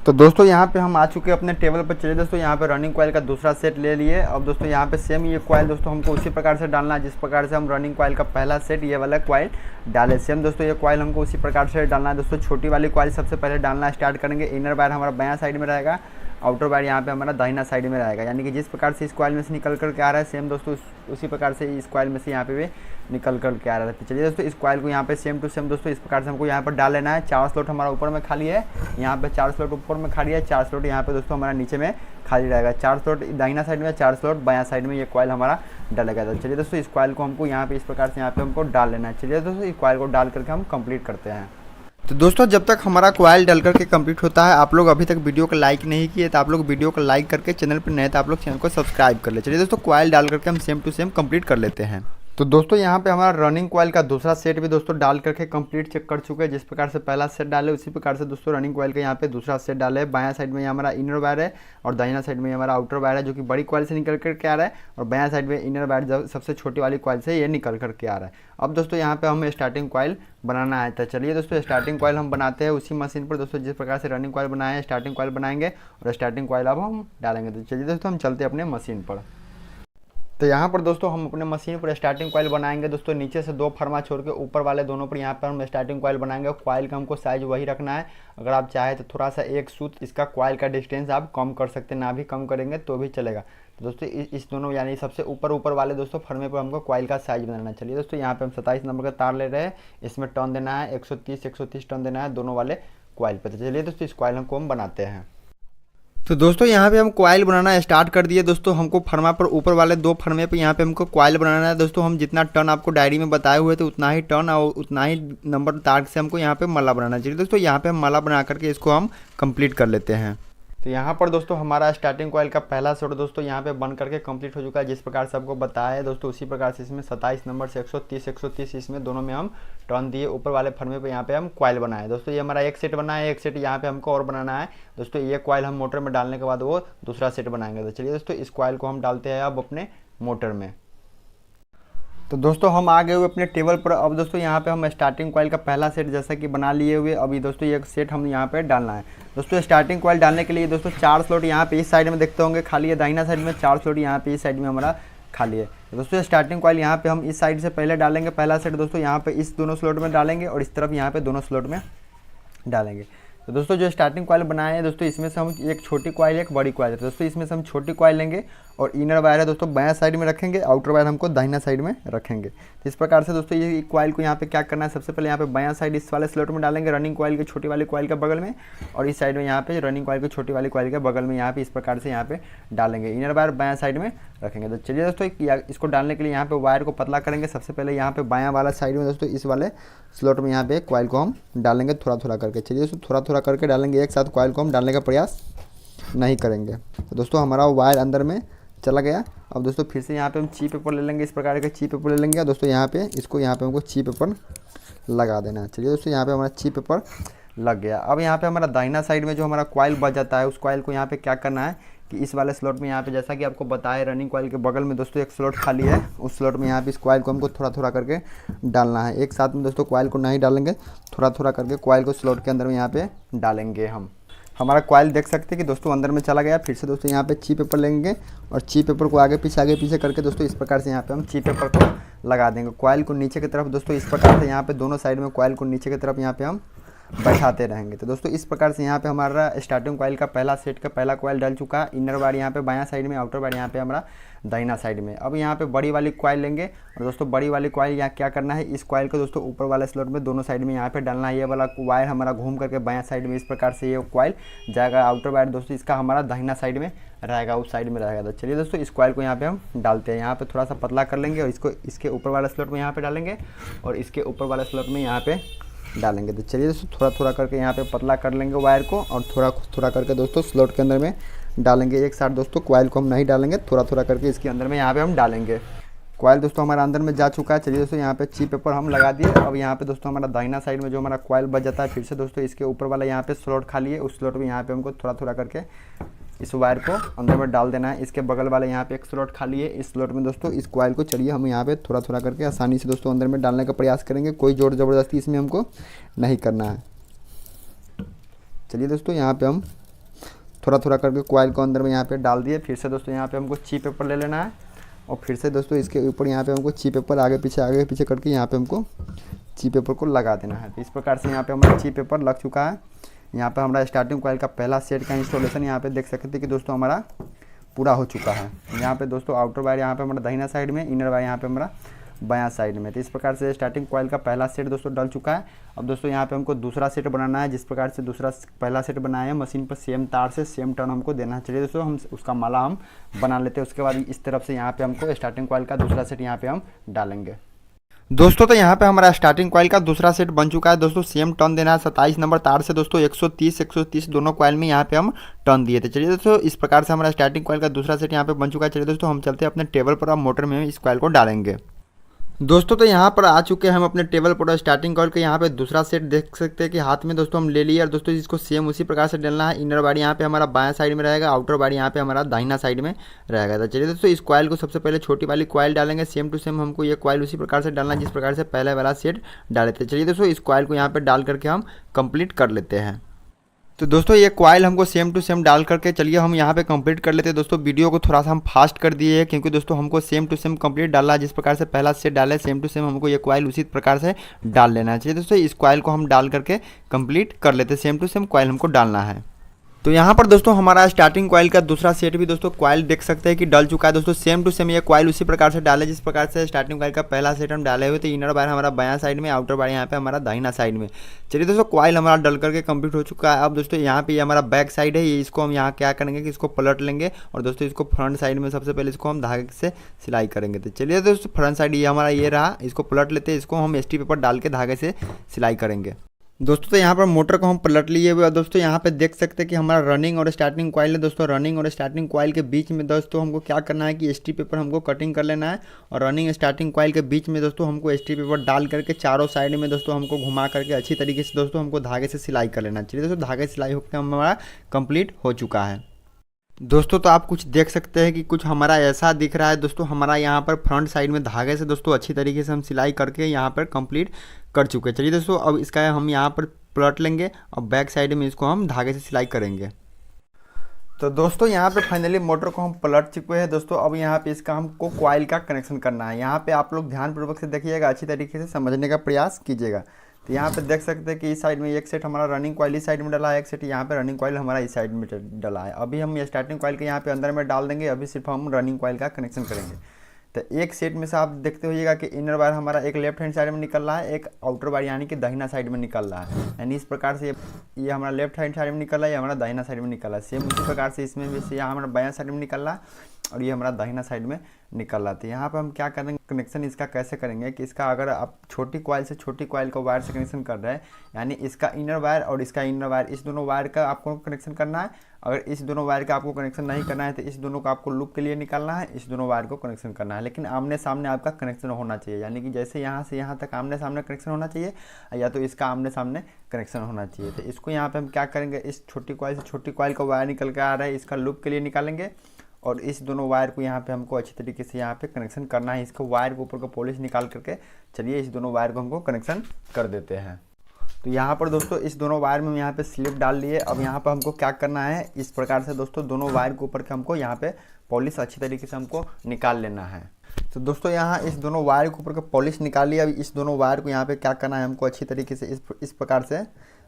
तो दोस्तों यहाँ पे हम आ चुके हैं अपने टेबल पर। चलिए दोस्तों यहाँ पे रनिंग कॉइल का दूसरा सेट ले लिए। अब दोस्तों यहाँ पे सेम ये कॉइल दोस्तों हमको उसी प्रकार से डालना है जिस प्रकार से हम रनिंग कॉइल का पहला सेट ये वाला कॉइल डाले। सेम दोस्तों ये कॉइल हमको उसी प्रकार से डालना है। दोस्तों छोटी वाली कॉइल सबसे पहले डालना स्टार्ट करेंगे। इनर वायर हमारा बायां साइड में रहेगा, आउटर वायर यहाँ पे हमारा दाहिना साइड में रहेगा। यानी कि जिस प्रकार से इस कॉइल में से निकल करके आ रहा है सेम दोस्तों उसी प्रकार से इस कॉइल में से यहाँ पे भी निकल करके आ रहा है। तो चलिए दोस्तों इस कॉइल को यहाँ पे सेम टू सेम दोस्तों इस प्रकार से हमको यहाँ पर डाल लेना है। 4 स्लॉट हमारा ऊपर में खाली है, यहाँ पे 4 स्लॉट ऊपर में खाली है, 4 स्लॉट यहाँ पे दोस्तों हमारा नीचे में खाली रहेगा। 4 स्लॉट दाहिना साइड में, 4 स्लॉट बायां साइड में ये कॉइल हमारा डालेगा। तो चलिए दोस्तों इस कॉइल को हमको यहाँ पे इस प्रकार से यहाँ पे हमको डाल लेना है। चलिए दोस्तों इस कॉइल को डाल करके हम कंप्लीट करते हैं। तो दोस्तों जब तक हमारा कॉइल डल करके कंप्लीट होता है, आप लोग अभी तक वीडियो को लाइक नहीं किए तो आप लोग वीडियो को लाइक करके, चैनल पर नए तो आप लोग चैनल को सब्सक्राइब कर ले। चलिए दोस्तों कॉइल डाल करके हम सेम टू सेम कंप्लीट कर लेते हैं। तो दोस्तों यहाँ पे हमारा रनिंग कॉइल का दूसरा सेट भी दोस्तों डाल करके कंप्लीट चेक कर चुके हैं। जिस प्रकार से पहला सेट डाले उसी प्रकार से दोस्तों रनिंग कॉइल का यहाँ पे दूसरा सेट डाले है। बायां साइड में हमारा इनर वायर है और दाहिना साइड में हमारा आउटर वायर है जो कि बड़ी कॉइल से निकल करके आ रहा है और बायां साइड में इनर वायर जो सबसे छोटी वाली कॉइल से ये निकल करके आ रहा है। अब दोस्तों यहाँ पे हमें स्टार्टिंग कॉइल बनाना है। तो चलिए दोस्तों स्टार्टिंग कॉइल हम बनाते हैं उसी मशीन पर। दोस्तों जिस प्रकार से रनिंग कॉइल बनाए हैं स्टार्टिंग कॉइल बनाएंगे और स्टार्टिंग कॉइल अब हम डालेंगे। तो चलिए दोस्तों हम चलते हैं अपने मशीन पर। तो यहाँ पर दोस्तों हम अपने मशीन पर स्टार्टिंग कॉइल बनाएंगे। दोस्तों नीचे से 2 फरमा छोड़ के ऊपर वाले दोनों पर यहाँ पर हम स्टार्टिंग कॉइल बनाएंगे। कॉइल का हमको साइज वही रखना है। अगर आप चाहे तो थोड़ा सा एक सूत इसका कॉइल का डिस्टेंस आप कम कर सकते हैं, ना भी कम करेंगे तो भी चलेगा। तो दोस्तों इस दोनों यानी सबसे ऊपर वाले दोस्तों फर्मे पर हमको कॉइल का साइज बनाना चाहिए। दोस्तों यहाँ पे हम 27 नंबर का तार ले रहे हैं। इसमें टर्न देना है 130 टर्न देना है दोनों वाले कॉइल पर। तो चलिए दोस्तों इस कॉइल को हम बनाते हैं। तो दोस्तों यहाँ पे हम कॉइल बनाना स्टार्ट कर दिए। दोस्तों हमको फर्मा पर ऊपर वाले 2 फर्मे पे यहाँ पे हमको कॉइल बनाना है। दोस्तों हम जितना टर्न आपको डायरी में बताए हुए थे उतना ही टर्न और उतना ही नंबर तार से हमको यहाँ पे माला बनाना चाहिए। दोस्तों यहाँ पे हम माला बना करके इसको हम कंप्लीट कर लेते हैं। तो यहाँ पर दोस्तों हमारा स्टार्टिंग कॉइल का पहला सेट दोस्तों यहाँ पे बन करके कंप्लीट हो चुका है। जिस प्रकार से आपको बताया है दोस्तों उसी प्रकार से इसमें 27 नंबर से 130 इसमें दोनों में हम टर्न दिए। ऊपर वाले फर्मे पे यहाँ पे हम कॉइल बनाए। दोस्तों ये हमारा एक सेट बना है, एक सेट यहाँ पे हमको और बनाना है। दोस्तों ये कॉइल हम मोटर में डालने के बाद वो दूसरा सेट बनाएंगे। तो चलिए दोस्तों इस कॉइल को हम डालते हैं अब अपने मोटर में। तो दोस्तों हम आ गए हुए अपने टेबल पर। अब दोस्तों यहाँ पे हम स्टार्टिंग कॉइल का पहला सेट जैसा कि बना लिए हुए, अभी दोस्तों ये सेट हम यहाँ पे डालना है। दोस्तों स्टार्टिंग कॉइल डालने के लिए दोस्तों 4 स्लॉट यहाँ पे इस साइड में देखते होंगे खाली है, दाहिना साइड में 4 स्लॉट यहाँ पे इस साइड में हमारा खाली है। तो दोस्तों स्टार्टिंग कॉइल यहाँ पे हम इस साइड से पहले डालेंगे पहला सेट। दोस्तों यहाँ पे इस दोनों स्लॉट में डालेंगे और इस तरफ यहाँ पे दोनों स्लॉट में डालेंगे। तो दोस्तों जो स्टार्टिंग कॉइल बनाए हैं दोस्तों इसमें से हम एक छोटी कॉइल एक बड़ी कॉइल है। दोस्तों इसमें से हम छोटी कॉइल लेंगे और इनर वायर है दोस्तों बायां साइड में रखेंगे, आउटर वायर हमको दाहिना साइड में रखेंगे। तो इस प्रकार से दोस्तों ये कॉइल को यहाँ पे क्या करना है, सबसे पहले यहाँ पे बायां साइड इस वाले स्लॉट में डालेंगे रनिंग कॉइल के छोटी वाली कॉइल के बगल में, और इस साइड में यहाँ पे रनिंग कॉइल की छोटी वाली कॉइल के बगल में यहाँ पे इस प्रकार से यहाँ पे डालेंगे। इनर वायर बायां साइड में रखेंगे। तो चलिए दोस्तों इसको डालने के लिए यहाँ पे वायर को पतला करेंगे। सबसे पहले यहाँ पे बायां वाला साइड में दोस्तों इस वाले स्लॉट में यहाँ पे कॉइल को हम डालेंगे थोड़ा थोड़ा करके। चलिए दोस्तों थोड़ा थोड़ा करके डालेंगे, एक साथ कॉइल को हम डालने का प्रयास नहीं करेंगे। तो दोस्तों हमारा वायर अंदर में चला गया। अब दोस्तों फिर से यहाँ पे हम ची पेपर ले लेंगे, इस प्रकार के ची पेपर ले लेंगे। दोस्तों यहाँ पे इसको यहाँ पे हमको ची पेपर लगा देना है। चलिए दोस्तों यहाँ पे हमारा ची पेपर लग गया। अब यहाँ पे हमारा दाहिना साइड में जो हमारा कॉइल बच जाता है उस कॉइल को यहाँ पे क्या करना है कि इस वाले स्लॉट में यहाँ पे जैसा कि आपको बताया रनिंग कॉइल के बगल में दोस्तों एक स्लॉट खाली है, उस स्लॉट में यहाँ पे इस कॉइल को हमको थोड़ा थोड़ा करके डालना है। एक साथ में दोस्तों कॉइल को नहीं डालेंगे, थोड़ा थोड़ा करके कॉइल को स्लॉट के अंदर में यहाँ पे डालेंगे हम। हमारा कॉइल देख सकते हैं कि दोस्तों अंदर में चला गया। फिर से दोस्तों यहाँ पे ची पेपर लेंगे और ची पेपर को आगे पीछे करके दोस्तों इस प्रकार से यहाँ पे हम ची पेपर को लगा देंगे। कॉइल को नीचे की तरफ दोस्तों इस प्रकार से यहाँ पे दोनों साइड में कॉइल को नीचे की तरफ यहाँ पे हम बैठाते रहेंगे। तो दोस्तों इस प्रकार से यहाँ पे हमारा स्टार्टिंग कॉइल का पहला सेट का पहला कॉइल डल चुका है। इनर वायर यहाँ पे बायां साइड में, आउटर वायर यहाँ पे हमारा दाहिना साइड में। अब यहाँ पे बड़ी वाली कॉइल लेंगे और दोस्तों बड़ी वाली कॉइल यहाँ क्या करना है, इस कॉइल को दोस्तों ऊपर वाले स्लॉट में दोनों साइड में यहाँ पे डालना है। ये वाला वायर हमारा घूम करके बायां साइड में इस प्रकार से ये कॉइल जाएगा। आउटर वायर दोस्तों इसका हमारा दाहिना साइड में रहेगा, उस साइड में रहेगा। तो चलिए दोस्तों इस कॉइल को यहाँ पे हम डालते हैं। यहाँ पे थोड़ा सा पतला कर लेंगे और इसको इसके ऊपर वाले स्लॉट में यहाँ पे डालेंगे और इसके ऊपर वाले स्लॉट में यहाँ पे डालेंगे। तो चलिए दोस्तों थोड़ा थोड़ा करके यहाँ पे पतला कर लेंगे वायर को और थोड़ा थोड़ा करके दोस्तों स्लॉट के अंदर में डालेंगे। एक साथ दोस्तों कॉइल को हम नहीं डालेंगे, थोड़ा थोड़ा करके इसके अंदर में यहाँ पे हम डालेंगे। कॉइल दोस्तों हमारा अंदर में जा चुका है। चलिए दोस्तों यहाँ पे ची पेपर हम लगा दिए। अब यहाँ पे दोस्तों हमारा दाहिना साइड में जो हमारा कॉइल बच जाता है, फिर से दोस्तों इसके ऊपर वाला यहाँ पे स्लॉट खाली है, उस स्लॉट में यहाँ पे हमको थोड़ा थोड़ा करके इस वायर को अंदर में डाल देना है। इसके बगल वाले यहाँ पे एक स्लॉट खाली है, इस स्लॉट में दोस्तों इस कॉइल को चलिए हम यहाँ पे थोड़ा थोड़ा करके आसानी से दोस्तों अंदर में डालने का प्रयास करेंगे। कोई जोर ज़बरदस्ती इसमें हमको नहीं करना है। चलिए दोस्तों यहाँ पे हम थोड़ा थोड़ा करके कॉइल को अंदर में यहाँ पे डाल दिए। फिर से दोस्तों यहाँ पे हमको ची पेपर ले लेना है और फिर से दोस्तों इसके ऊपर यहाँ पे हमको ची पेपर आगे पीछे करके यहाँ पे हमको ची पेपर को लगा देना है। तो इस प्रकार से यहाँ पे हमारा ची पेपर लग चुका है। यहाँ पे हमारा स्टार्टिंग कॉइल का पहला सेट का इंस्टॉलेशन यहाँ पे देख सकते हैं कि दोस्तों हमारा पूरा हो चुका है। यहाँ पे दोस्तों आउटर वायर यहाँ पे हमारा दाहिना साइड में, इनर वायर यहाँ पे हमारा बायां साइड में। तो इस प्रकार से स्टार्टिंग कॉइल का पहला सेट दोस्तों डल चुका है। अब दोस्तों यहाँ पे हमको दूसरा सेट बनाना है। जिस प्रकार से दूसरा पहला सेट बनाया है मशीन पर सेम तार से सेम टर्न हमको देना है। चलिए दोस्तों हम उसका माला हम बना लेते हैं। उसके बाद इस तरफ से यहाँ पे हमको स्टार्टिंग कॉइल का दूसरा सेट यहाँ पे हम डालेंगे। दोस्तों तो यहाँ पे हमारा स्टार्टिंग कॉइल का दूसरा सेट बन चुका है। दोस्तों सेम टर्न देना है 27 नंबर तार से दोस्तों 130 दोनों कॉइल में यहाँ पे हम टर्न दिए थे। चलिए दोस्तों इस प्रकार से हमारा स्टार्टिंग कॉइल का दूसरा सेट यहाँ पे बन चुका है। चलिए दोस्तों हम चलते हैं अपने टेबल पर, अब मोटर में इस कॉइल को डालेंगे। दोस्तों तो यहाँ पर आ चुके हैं हम अपने टेबल पर। स्टार्टिंग कॉइल के यहाँ पे दूसरा सेट देख सकते हैं कि हाथ में दोस्तों हम ले लिए और दोस्तों इसको सेम उसी प्रकार से डालना है। इनर वायर यहाँ पे हमारा बायां साइड में रहेगा, आउटर वायर यहाँ पे हमारा दाहिना साइड में रहेगा। तो चलिए दोस्तों इस कॉइल को सबसे पहले छोटी वाली कॉइल डालेंगे। सेम टू सेम हमको ये कॉइल उसी प्रकार से डालना है जिस प्रकार से पहले वाला सेट डाले थे। चलिए दोस्तों इस कॉइल को यहाँ पर डाल करके हम कंप्लीट कर लेते हैं। तो दोस्तों ये कॉइल हमको सेम टू सेम डाल करके चलिए हम यहाँ पे कंप्लीट कर लेते हैं। दोस्तों वीडियो को थोड़ा सा हम फास्ट कर दिए हैं क्योंकि दोस्तों हमको सेम टू सेम कंप्लीट डालना है। जिस प्रकार से पहला सेट डाला है सेम टू सेम हमको ये कॉइल उसी प्रकार से डाल लेना है। चलिए दोस्तों इस कॉइल को हम डाल करके कंप्लीट कर लेते हैं। सेम टू सेम कॉइल हमको डालना है। तो यहाँ पर दोस्तों हमारा स्टार्टिंग कॉइल का दूसरा सेट भी दोस्तों कॉइल देख सकते हैं कि डल चुका है। दोस्तों सेम टू सेम ये कॉइल उसी प्रकार से डाले जिस प्रकार से स्टार्टिंग कॉइल का पहला सेट हम डाले हुए थे। इनर वायर हमारा बायां साइड में, आउटर वायर यहाँ पे हमारा दाहिना साइड में। चलिए दोस्तों कॉइल हमारा डल करके कंप्लीट हो चुका है। अब दोस्तों यहाँ पे हमारा बैक साइड है, ये इसको हम यहाँ क्या करेंगे कि इसको पलट लेंगे और दोस्तों इसको फ्रंट साइड में सबसे पहले इसको हम धागे से सिलाई करेंगे। तो चलिए दोस्तों फ्रंट साइड ये हमारा ये रहा, इसको पलट लेते हैं। इसको हम एसटी पेपर डाल के धागे से सिलाई करेंगे। दोस्तों तो यहाँ पर मोटर को हम पलट लिए हुए और दोस्तों यहाँ पे देख सकते हैं कि हमारा रनिंग और स्टार्टिंग कॉइल है। दोस्तों रनिंग और स्टार्टिंग कॉइल के बीच में दोस्तों हमको क्या करना है कि एसटी पेपर हमको कटिंग कर लेना है और रनिंग स्टार्टिंग कॉइल के बीच में दोस्तों हमको एसटी पेपर डाल करके चारों साइड में दोस्तों हमको घुमा करके अच्छी तरीके से दोस्तों हमको धागे से सिलाई कर लेना चाहिए। दोस्तों धागे सिलाई होकर हमारा कंप्लीट हो चुका है। दोस्तों तो आप कुछ देख सकते हैं कि कुछ हमारा ऐसा दिख रहा है। दोस्तों हमारा यहाँ पर फ्रंट साइड में धागे से दोस्तों अच्छी तरीके से हम सिलाई करके यहाँ पर कंप्लीट कर चुके हैं। चलिए दोस्तों अब इसका हम यहाँ पर पलट लेंगे और बैक साइड में इसको हम धागे से सिलाई करेंगे। तो दोस्तों यहाँ पे फाइनली मोटर को हम पलट चुके हैं। दोस्तों अब यहाँ पे इसका हमको कॉइल का कनेक्शन करना है। यहाँ पे आप लोग ध्यानपूर्वक से देखिएगा, अच्छी तरीके से समझने का प्रयास कीजिएगा। तो यहाँ पे देख सकते हैं कि इस साइड में एक सेट हमारा रनिंग कॉइल इस साइड में डला है, एक सेट यहाँ पे रनिंग कॉइल हमारा इस साइड में डला है। अभी हम ये स्टार्टिंग कॉइल के यहाँ पे अंदर में डाल देंगे। अभी सिर्फ हम रनिंग कॉइल का कनेक्शन करेंगे। तो एक सेट में से आप देखते होइएगा कि इनर वायर हमारा एक लेफ्ट हैंड साइड में निकल रहा है, एक आउटर वायर यानी कि दाहिना साइड में निकल रहा है। यानी इस प्रकार से ये हमारा लेफ्ट हैंड साइड में निकल रहा है, ये हमारा दाहिना साइड में निकल रहा है। सेम उसी प्रकार से इसमें भी से यहाँ हमारा बायां साइड में निकल रहा है और ये हमारा दाहिना साइड में निकल रहा था। यहाँ पर हम क्या करेंगे, कनेक्शन इसका कैसे करेंगे कि इसका अगर आप छोटी कॉइल से छोटी कॉइल को वायर से कनेक्शन कर रहे हैं, यानी इसका इनर वायर और इसका इनर वायर, इस दोनों वायर का आपको कनेक्शन करना है। अगर इस दोनों वायर का आपको कनेक्शन नहीं करना है तो इस दोनों को आपको लूप के लिए निकालना है, इस दोनों वायर को कनेक्शन करना है। लेकिन आमने सामने आपका कनेक्शन होना चाहिए, यानी कि जैसे यहाँ से यहाँ तक आमने सामने कनेक्शन होना चाहिए, या तो इसका आमने सामने कनेक्शन होना चाहिए। तो इसको यहाँ पे हम क्या करेंगे, इस छोटी कॉइल से छोटी कॉइल का वायर निकल के आ रहा है, इसका लूप के लिए निकालेंगे और इस दोनों वायर को यहाँ पे हमको अच्छी तरीके से यहाँ पे कनेक्शन करना है। इसको वायर के ऊपर का पॉलिश निकाल करके चलिए इस दोनों वायर को हमको कनेक्शन कर देते हैं। तो यहाँ पर दोस्तों इस दोनों वायर में यहाँ पे स्लिप डाल लिए। अब यहाँ पर हमको क्या करना है, इस प्रकार से दोस्तों दोनों वायर के ऊपर के हमको यहाँ पे पॉलिश अच्छी तरीके से हमको निकाल लेना है। तो दोस्तों यहाँ इस दोनों वायर के ऊपर का पॉलिश निकाल लिया। अभी इस दोनों वायर को यहाँ पे क्या करना है, हमको अच्छी तरीके से इस प्रकार से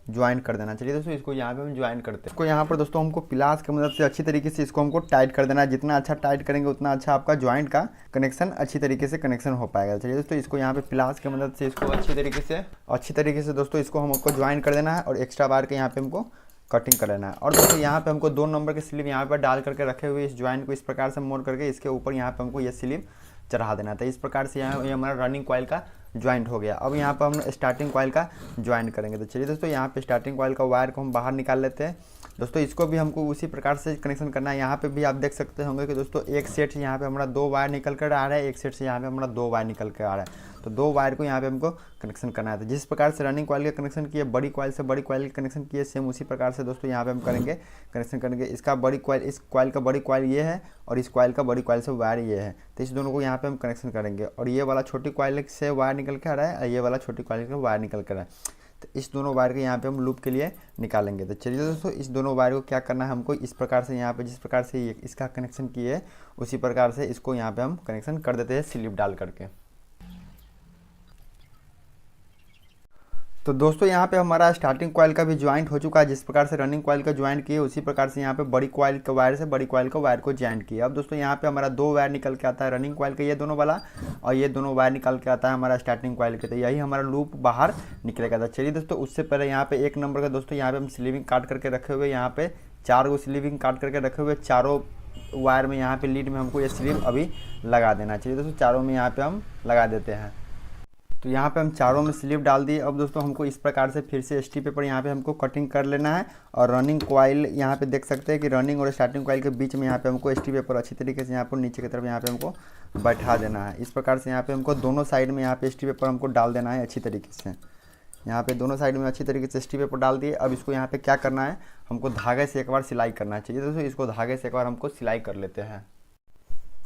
ज्वाइन कर देना। चलिए दोस्तों इसको यहाँ पे हम ज्वाइन करते हैं। इसको यहाँ पर दोस्तों हमको प्लास की मदद से अच्छी तरीके से इसको हमको टाइट कर देना है। जितना अच्छा टाइट करेंगे उतना अच्छा आपका ज्वाइंट का कनेक्शन अच्छी तरीके से कनेक्शन हो पाएगा। चलिए दोस्तों इसको यहाँ पे प्लास की मदद से इसको अच्छी तरीके से दोस्तों इसको हमको ज्वाइन कर देना है और एक्स्ट्रा वायर के यहाँ पे हमको कटिंग कर लेना है। और दोस्तों यहाँ पे हमको 2 नंबर की स्लिप यहाँ पर डाल करके रखे हुए इस ज्वाइंट को इस प्रकार से मोड़ करके इसके ऊपर यहाँ पे हमको ये स्लिप चढ़ा देना था। इस प्रकार से यहाँ ये हमारा रनिंग कॉइल का ज्वाइंट हो गया। अब यहाँ पर हम स्टार्टिंग कॉइल का ज्वाइंट करेंगे। तो चलिए दोस्तों यहाँ पे स्टार्टिंग कॉइल का वायर को हम बाहर निकाल लेते हैं। दोस्तों इसको भी हमको उसी प्रकार से कनेक्शन करना है। यहाँ पे भी आप देख सकते होंगे कि दोस्तों एक सेट से यहाँ पे हमारा 2 वायर निकल कर आ रहा है, एक सेट से यहाँ पे हमारा 2 वायर निकल कर आ रहा है। तो 2 वायर को यहाँ पे हमको कनेक्शन करना है। तो जिस प्रकार से रनिंग कॉइल का कनेक्शन किए, बड़ी कॉइल से बड़ी कॉइल का कनेक्शन किए, सेम उसी प्रकार से दोस्तों यहाँ पे हम कनेक्शन करेंगे। इसका बड़ी कॉइल, इस कॉइल का बड़ी कॉइल ये है और इस कॉइल का बड़ी कॉइल से वायर ये है। तो इस दोनों को यहाँ पे हम कनेक्शन करेंगे और ये वाला छोटी कॉइल से वायर निकल के आ रहा है और ये वाला छोटी कॉइल का वायर निकल कर आ रहा है। तो इस दोनों वायर को यहाँ पे हम लूप के लिए निकालेंगे। तो चलिए दोस्तों इस दोनों वायर को क्या करना है, हमको इस प्रकार से यहाँ पे जिस प्रकार से इसका कनेक्शन किए उसी प्रकार से इसको यहाँ पे हम कनेक्शन कर देते हैं स्लिप डाल करके। तो दोस्तों यहाँ पे हमारा स्टार्टिंग कॉइल का भी ज्वाइंट हो चुका है। जिस प्रकार से रनिंग कॉइल का ज्वाइंट किए उसी प्रकार से यहाँ पे बड़ी कॉइल के वायर से बड़ी कॉइल का वायर को ज्वाइंट किया। अब दोस्तों यहाँ पे हमारा 2 वायर निकल के आता है रनिंग कॉइल का, ये दोनों वाला, और ये दोनों वायर निकल के आता है हमारा स्टार्टिंग कॉइल के। तो यही हमारा लूप बाहर निकलेगा था। चलिए दोस्तों उससे पहले यहाँ पे 1 नंबर का दोस्तों यहाँ पे हम स्लीविंग काट करके रखे हुए, यहाँ पे 4 गो स्लीविंग काट करके रखे हुए, चारों वायर में यहाँ पे लीड में हमको ये स्लीव अभी लगा देना। चलिए दोस्तों चारों में यहाँ पे हम लगा देते हैं। तो यहाँ पे हम चारों में स्लिप डाल दिए। अब दोस्तों हमको इस प्रकार से फिर से एसटी पेपर यहाँ पे हमको कटिंग कर लेना है और रनिंग कॉइल यहाँ पे देख सकते हैं कि रनिंग और स्टार्टिंग कॉइल के बीच में यहाँ पे हमको एसटी पेपर अच्छी तरीके से यहाँ पर नीचे की तरफ यहाँ पे हमको बैठा देना है। इस प्रकार से यहाँ पे हमको दोनों साइड में यहाँ पे एसटी पेपर हमको डाल देना है अच्छी तरीके से। यहाँ पे दोनों साइड में अच्छी तरीके से एसटी पेपर डाल दिए। अब इसको यहाँ पे क्या करना है, हमको धागे से एक बार सिलाई करना चाहिए। दोस्तों इसको धागे से एक बार हमको सिलाई कर लेते हैं।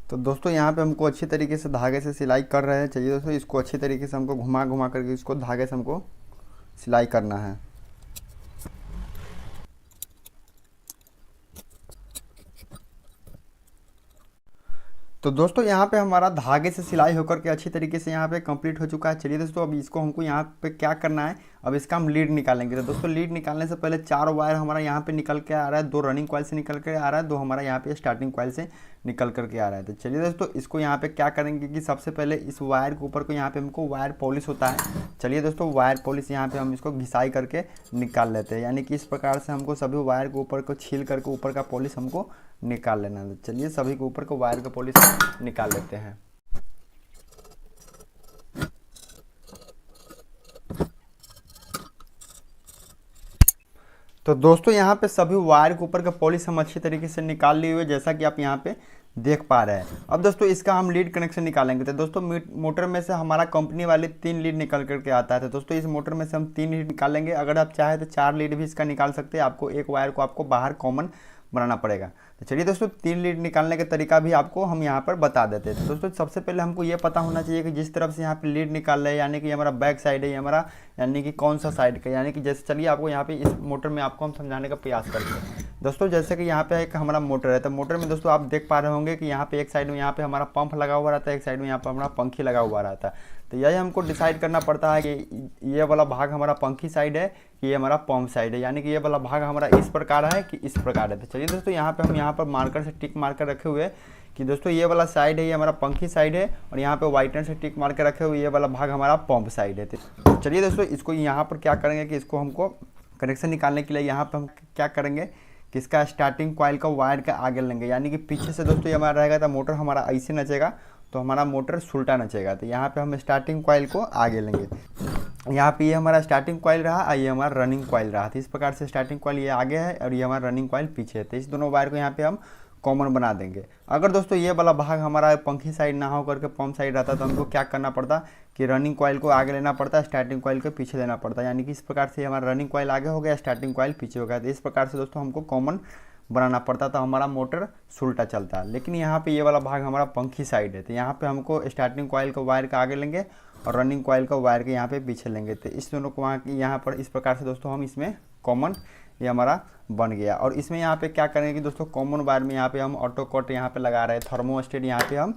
तो दोस्तों यहाँ पे हमको अच्छी तरीके से धागे से सिलाई कर रहे हैं। चलिए दोस्तों इसको अच्छी तरीके से हमको घुमा घुमा करके इसको धागे से हमको सिलाई करना है। तो दोस्तों यहाँ पे हमारा धागे से सिलाई होकर के अच्छी तरीके से यहाँ पे कंप्लीट हो चुका है। चलिए दोस्तों अब इसको हमको यहाँ पे क्या करना है, अब इसका हम लीड निकालेंगे। तो दोस्तों लीड निकालने से पहले 4 वायर हमारा यहाँ पे निकल के आ रहा है, 2 रनिंग कॉइल से निकल के आ रहा है, 2 हमारा यहाँ पे स्टार्टिंग कॉइल से निकल करके आ रहा है। तो चलिए दोस्तों इसको यहाँ पे क्या करेंगे कि सबसे पहले इस वायर के ऊपर को यहाँ पे हमको वायर पॉलिश होता है। चलिए दोस्तों वायर पॉलिश यहाँ पे हम इसको घिसाई करके निकाल लेते हैं, यानी कि इस प्रकार से हमको सभी वायर के ऊपर को छील करके ऊपर का पॉलिश हमको निकाल लेना है। चलिए सभी के ऊपर को वायर का पॉलिश निकाल लेते हैं। तो दोस्तों यहाँ पे सभी वायर के ऊपर का पॉलिश हम अच्छी तरीके से निकाल लिए हुए, जैसा कि आप यहाँ पे देख पा रहे हैं। अब दोस्तों इसका हम लीड कनेक्शन निकालेंगे। तो दोस्तों मोटर में से हमारा कंपनी वाले 3 लीड निकल करके आता है। तो दोस्तों इस मोटर में से हम 3 लीड निकालेंगे। अगर आप चाहे तो 4 लीड भी इसका निकाल सकते हैं। आपको एक वायर को आपको बाहर कॉमन बनाना पड़ेगा। तो चलिए दोस्तों 3 लीड निकालने का तरीका भी आपको हम यहाँ पर बता देते हैं। तो दोस्तों सबसे पहले हमको ये पता होना चाहिए कि जिस तरफ से यहाँ पे लीड निकाल रहे हैं, यानी कि हमारा बैक साइड है, ये हमारा यानी कि कौन सा साइड का, यानी कि जैसे चलिए आपको यहाँ पे इस मोटर में आपको हम समझाने का प्रयास करते हैं। दोस्तों जैसे कि यहाँ पे एक हमारा मोटर है, तो मोटर में दोस्तों आप देख पा रहे होंगे कि यहाँ पे एक साइड में यहाँ पे हमारा पंप लगा हुआ रहता है, एक साइड में यहाँ पे हमारा पंखी लगा हुआ रहता है। तो यही हमको डिसाइड करना पड़ता है कि ये वाला भाग हमारा पंखी साइड है कि ये हमारा पंप साइड है, यानी कि ये वाला भाग हमारा इस प्रकार है कि इस प्रकार है। तो चलिए दोस्तों यहाँ पे हम यहाँ पर मार्कर से टिक मार्कर रखे हुए कि दोस्तों ये वाला साइड है ये हमारा पंखी साइड है, और यहाँ पे वाइटनर से टिक मार के रखे हुए ये वाला भाग हमारा पंप साइड है। तो चलिए दोस्तों इसको यहाँ पर क्या करेंगे कि इसको हमको कनेक्शन निकालने के लिए यहाँ पर हम क्या करेंगे किसका, स्टार्टिंग कॉइल का वायर का आगे लेंगे, यानी कि पीछे से दोस्तों ये हमारा रहेगा तो मोटर हमारा ऐसे नचेगा, तो हमारा मोटर सुलटा नचेगा। तो यहाँ पे हम स्टार्टिंग कॉइल को आगे लेंगे। यहाँ पे ये हमारा स्टार्टिंग कॉइल रहा और ये हमारा रनिंग कॉइल रहा। तो इस प्रकार से स्टार्टिंग कॉइल ये आगे है और ये हमारा रनिंग कॉइल पीछे है। तो इस दोनों वायर को यहाँ पे हम कॉमन बना देंगे। अगर दोस्तों ये वाला भाग हमारा पंखी साइड ना हो करके पंप साइड रहता तो हमको क्या करना पड़ता कि रनिंग कॉइल को आगे लेना पड़ता, स्टार्टिंग कॉइल को पीछे लेना पड़ता। यानी कि इस प्रकार से हमारा रनिंग कॉइल आगे हो गया, स्टार्टिंग कॉइल पीछे हो गया। तो इस प्रकार से दोस्तों हमको कॉमन बनाना पड़ता तो हमारा मोटर सुलटा चलता है। लेकिन यहाँ पे ये वाला भाग हमारा पंखी साइड है, तो यहाँ पे हमको स्टार्टिंग कॉइल को वायर का आगे लेंगे और रनिंग कॉइल को वायर के यहाँ पे पीछे लेंगे। तो इस दोनों को वहाँ यहाँ पर इस प्रकार से दोस्तों हम इसमें कॉमन ये हमारा बन गया। और इसमें यहाँ पे क्या करेंगे कि दोस्तों कॉमन वायर में यहाँ पे हम ऑटो कट यहाँ पे लगा रहे हैं, थर्मोस्टेट यहाँ पे हम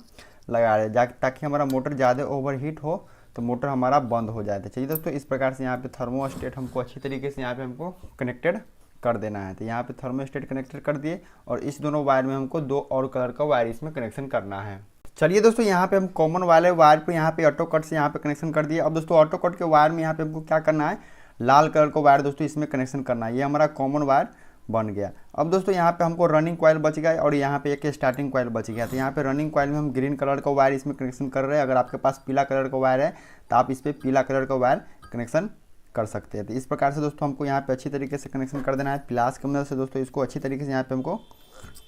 लगा रहे हैं ताकि हमारा मोटर ज़्यादा ओवरहीट हो तो मोटर हमारा बंद हो जाए। तो चलिए दोस्तों इस प्रकार से यहाँ पे थर्मोस्टेट हमको अच्छी तरीके से यहाँ पे हमको कनेक्टेड कर देना है। तो यहाँ पे थर्मोस्टेट कनेक्टेड कर दिए और इस दोनों वायर में हमको 2 और कलर का वायर इसमें कनेक्शन करना है। चलिए दोस्तों यहाँ पे हम कॉमन वाले वायर पे यहाँ पे ऑटो कट से यहाँ पे कनेक्शन कर दिए। अब दोस्तों ऑटो कट के वायर में यहाँ पे हमको क्या करना है, लाल कलर का वायर दोस्तों इसमें कनेक्शन करना है। ये हमारा कॉमन वायर बन गया। अब दोस्तों यहाँ पे हमको रनिंग कॉइल बच गया और यहाँ पे एक स्टार्टिंग कॉइल बच गया। तो यहाँ पे रनिंग कॉइल में हम ग्रीन कलर का वायर इसमें कनेक्शन कर रहे हैं। अगर आपके पास पीला कलर का वायर है तो आप इस पर पीला कलर का वायर कनेक्शन कर सकते हैं। तो इस प्रकार से दोस्तों हमको यहाँ पे अच्छी तरीके से कनेक्शन कर देना है। प्लास की मदद से दोस्तों इसको अच्छी तरीके से यहाँ पे हमको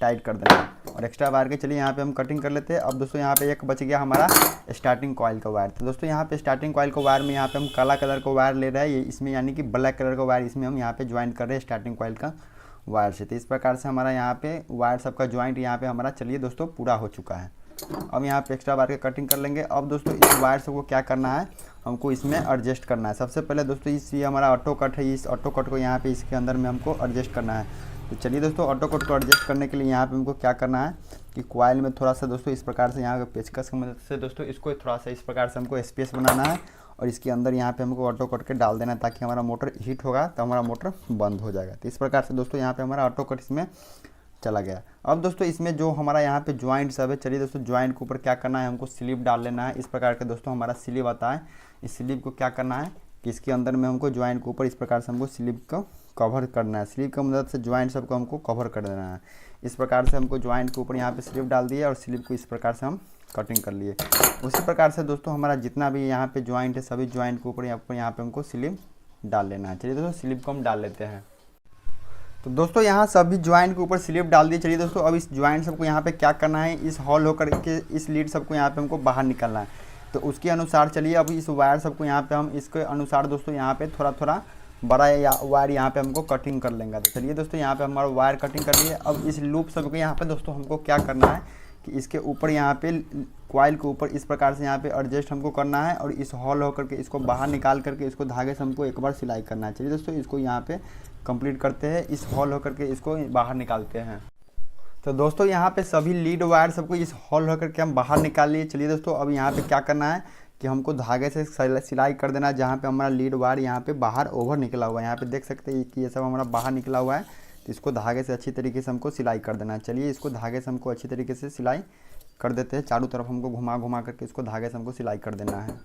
टाइट कर देना है और एक्स्ट्रा वायर के चलिए यहाँ पे हम कटिंग कर लेते हैं। अब दोस्तों यहाँ पे एक बच गया हमारा स्टार्टिंग कॉइल का वायर। तो दोस्तों यहाँ पे स्टार्टिंग कॉइल का वायर में यहाँ पे हम काला कलर का वायर ले रहे हैं, ये इसमें यानी कि ब्लैक कलर का वायर इसमें हम यहाँ पे ज्वाइन कर रहे हैं स्टार्टिंग कॉइल का वायर से। तो इस प्रकार से हमारा यहाँ पे वायर सबका ज्वाइंट यहाँ पे हमारा चलिए दोस्तों पूरा हो चुका है। अब यहाँ पे एक्स्ट्रा वायर के कटिंग कर लेंगे। अब दोस्तों इस वायर सबको क्या करना है, हमको इसमें एडजस्ट करना है। सबसे पहले दोस्तों ये हमारा ऑटो कट है, इस ऑटो कट को यहाँ पे इसके अंदर में हमको एडजस्ट करना है। तो चलिए दोस्तों ऑटो कट को एडजस्ट करने के लिए यहाँ पे हमको क्या करना है कि कॉइल में थोड़ा सा दोस्तों इस प्रकार से यहाँ पे पेचकस की मदद से दोस्तों इसको थोड़ा सा इस प्रकार से हमको स्पेस बनाना है और इसके अंदर यहाँ पे हमको ऑटो कट के डाल देना है ताकि हमारा मोटर हीट होगा तो हमारा मोटर बंद हो जाएगा। तो इस प्रकार से दोस्तों यहाँ पे हमारा ऑटो कट इसमें चला गया। अब दोस्तों इसमें जो हमारा यहाँ पे ज्वाइंट सब है, चलिए दोस्तों ज्वाइंट के ऊपर क्या करना है, हमको स्लिप डाल लेना है। इस प्रकार के दोस्तों हमारा स्लिप आता है। इस स्लिप को क्या करना है कि इसके अंदर में हमको ज्वाइंट के ऊपर इस प्रकार से हमको स्लिप को कवर करना है। स्लिप की मदद से ज्वाइंट सबको हमको कवर कर देना है। इस प्रकार से हमको ज्वाइंट के ऊपर यहाँ पे स्लिप डाल दिए और स्लिप को इस प्रकार से हम कटिंग कर लिए। उसी प्रकार से दोस्तों हमारा जितना भी यहाँ पे ज्वाइंट है सभी ज्वाइंट के ऊपर यहाँ पे हमको स्लिप डाल लेना है। चलिए दोस्तों स्लिप को हम डाल लेते हैं। तो दोस्तों यहाँ सभी ज्वाइंट के ऊपर स्लिप डाल दिए। चलिए दोस्तों अब इस ज्वाइंट सबको यहाँ पे क्या करना है, इस हॉल होकर के इस लीड सबको यहाँ पे हमको बाहर निकालना है। तो उसके अनुसार चलिए अब इस वायर सबको यहाँ पे हम इसके अनुसार दोस्तों यहाँ पे थोड़ा थोड़ा बड़ा वायर यहाँ पे हमको कटिंग कर लेंगे। तो चलिए दोस्तों यहाँ पे हमारा वायर कटिंग कर लिए। अब इस लूप सबको यहाँ पे दोस्तों हमको क्या करना है कि इसके ऊपर यहाँ पे कॉइल के ऊपर इस प्रकार से यहाँ पे एडजस्ट हमको करना है और इस हॉल होकर के इसको बाहर निकाल करके इसको धागे से हमको एक बार सिलाई करना है। चलिए दोस्तों इसको यहाँ पे कंप्लीट करते हैं। इस हॉल होकर के इसको बाहर निकालते हैं। तो दोस्तों यहाँ पे सभी लीड वायर सबको इस हॉल होकर के हम बाहर निकाल लिए। चलिए दोस्तों अब यहाँ पे क्या करना है कि हमको धागे से सिलाई कर देना है जहाँ पे हमारा लीड वायर यहाँ पे बाहर ओवर निकला हुआ है। यहाँ पे देख सकते हैं कि ये सब हमारा बाहर निकला हुआ है। तो इसको धागे से अच्छी तरीके से हमको सिलाई कर देना है। चलिए इसको धागे से हमको अच्छी तरीके से सिलाई कर देते हैं। चारों तरफ हमको घुमा घुमा करके इसको धागे से हमको सिलाई कर देना है।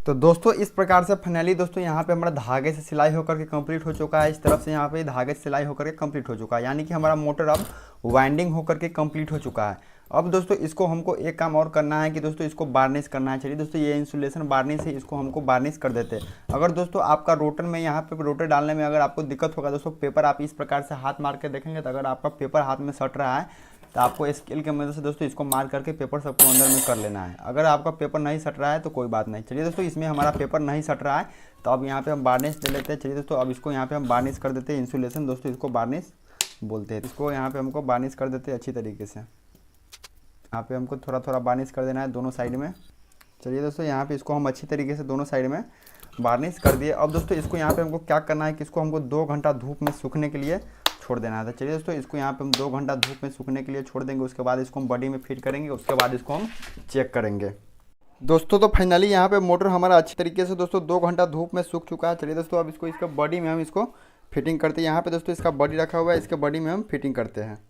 तो दोस्तों इस प्रकार से फाइनली दोस्तों यहाँ पे हमारा धागे से सिलाई होकर के कंप्लीट हो चुका है। इस तरफ से यहाँ पे धागे से सिलाई होकर के कंप्लीट हो चुका है, यानी कि हमारा मोटर अब वाइंडिंग होकर के कंप्लीट हो चुका है। अब दोस्तों इसको हमको एक काम और करना है कि दोस्तों इसको वार्निश करना है। चलिए दोस्तों ये इंसुलेशन वार्निश है, इसको हमको वार्निश कर देते हैं। अगर दोस्तों आपका रोटर में यहाँ पे रोटर डालने में अगर आपको दिक्कत होगा दोस्तों, पेपर आप इस प्रकार से हाथ मार के देखेंगे तो अगर आपका पेपर हाथ में सट रहा है तो आपको स्केल की मदद से दोस्तों इसको मार करके पेपर सबको अंदर में कर लेना है। अगर आपका पेपर नहीं सट रहा है तो कोई बात नहीं। चलिए दोस्तों इसमें हमारा पेपर नहीं सट रहा है तो अब यहाँ पे हम वार्निश दे लेते हैं। चलिए दोस्तों अब इसको यहाँ पे हम वार्निश कर देते हैं। इंसुलेशन दोस्तों इसको वार्निश बोलते हैं। इसको यहाँ पे हमको वार्निश कर देते हैं अच्छी तरीके से। यहाँ पे हमको थोड़ा थोड़ा वार्निश कर देना है दोनों साइड में। चलिए दोस्तों यहाँ पे इसको हम अच्छी तरीके से दोनों साइड में वार्निश कर दिए। अब दोस्तों इसको यहाँ पे हमको क्या करना है कि इसको हमको 2 घंटा धूप में सूखने के लिए छोड़ देना है। तो चलिए दोस्तों इसको यहाँ पे हम 2 घंटा धूप में सूखने के लिए छोड़ देंगे। उसके बाद इसको हम बॉडी में फिट करेंगे, उसके बाद इसको हम चेक करेंगे। दोस्तों तो फाइनली यहाँ पे मोटर हमारा अच्छी तरीके से दोस्तों 2 घंटा धूप में सूख चुका है। चलिए दोस्तों अब इसको इसका बॉडी में हम इसको फिटिंग करते हैं। यहाँ पे दोस्तों इसका बॉडी रखा हुआ है, इसके बॉडी में हम फिटिंग करते हैं।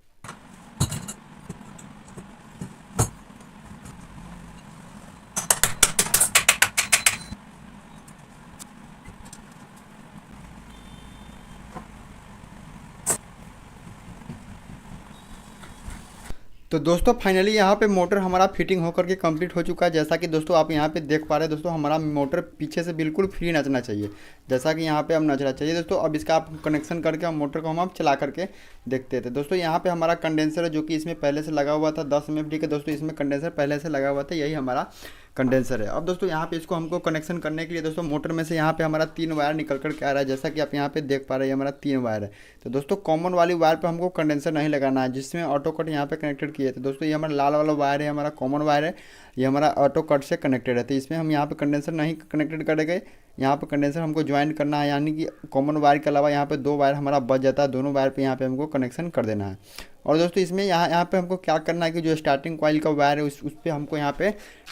तो दोस्तों फाइनली यहाँ पे मोटर हमारा फिटिंग होकर के कंप्लीट हो चुका है। जैसा कि दोस्तों आप यहाँ पे देख पा रहे हैं दोस्तों, हमारा मोटर पीछे से बिल्कुल फ्री नचना चाहिए, जैसा कि यहाँ पे हम नचना चाहिए दोस्तों। अब इसका आप कनेक्शन करके हम मोटर को हम चला करके देखते थे दोस्तों। यहाँ पे हमारा कंडेंसर है जो कि इसमें पहले से लगा हुआ था 10 MFD के दोस्तों, इसमें कंडेंसर पहले से लगा हुआ था, यही हमारा कंडेंसर है। अब दोस्तों यहाँ पे इसको हमको कनेक्शन करने के लिए दोस्तों मोटर में से यहाँ पे हमारा 3 वायर निकल कर के आ रहा है, जैसा कि आप यहाँ पे देख पा रहे हैं हमारा 3 वायर है। तो दोस्तों कॉमन वाली वायर पे हमको कंडेंसर नहीं लगाना है, जिसमें ऑटो कट यहाँ पे कनेक्टेड किए थे दोस्तों। ये हमारा लाल वाला वायर है, हमारा कॉमन वायर है, ये हमारा ऑटो कट से कनेक्टेड है। तो इसमें हम यहाँ पे कंडेंसर नहीं कनेक्टेड करेंगे, यहाँ पे कंडेंसर हमको ज्वाइन करना है, यानी कि कॉमन वायर के अलावा यहाँ पे 2 वायर हमारा बच जाता है, दोनों वायर पे यहाँ पे हमको कनेक्शन कर देना है। और दोस्तों इसमें यहाँ पे हमको क्या करना है कि जो स्टार्टिंग कॉइल का वायर है उस पर हमको यहाँ पे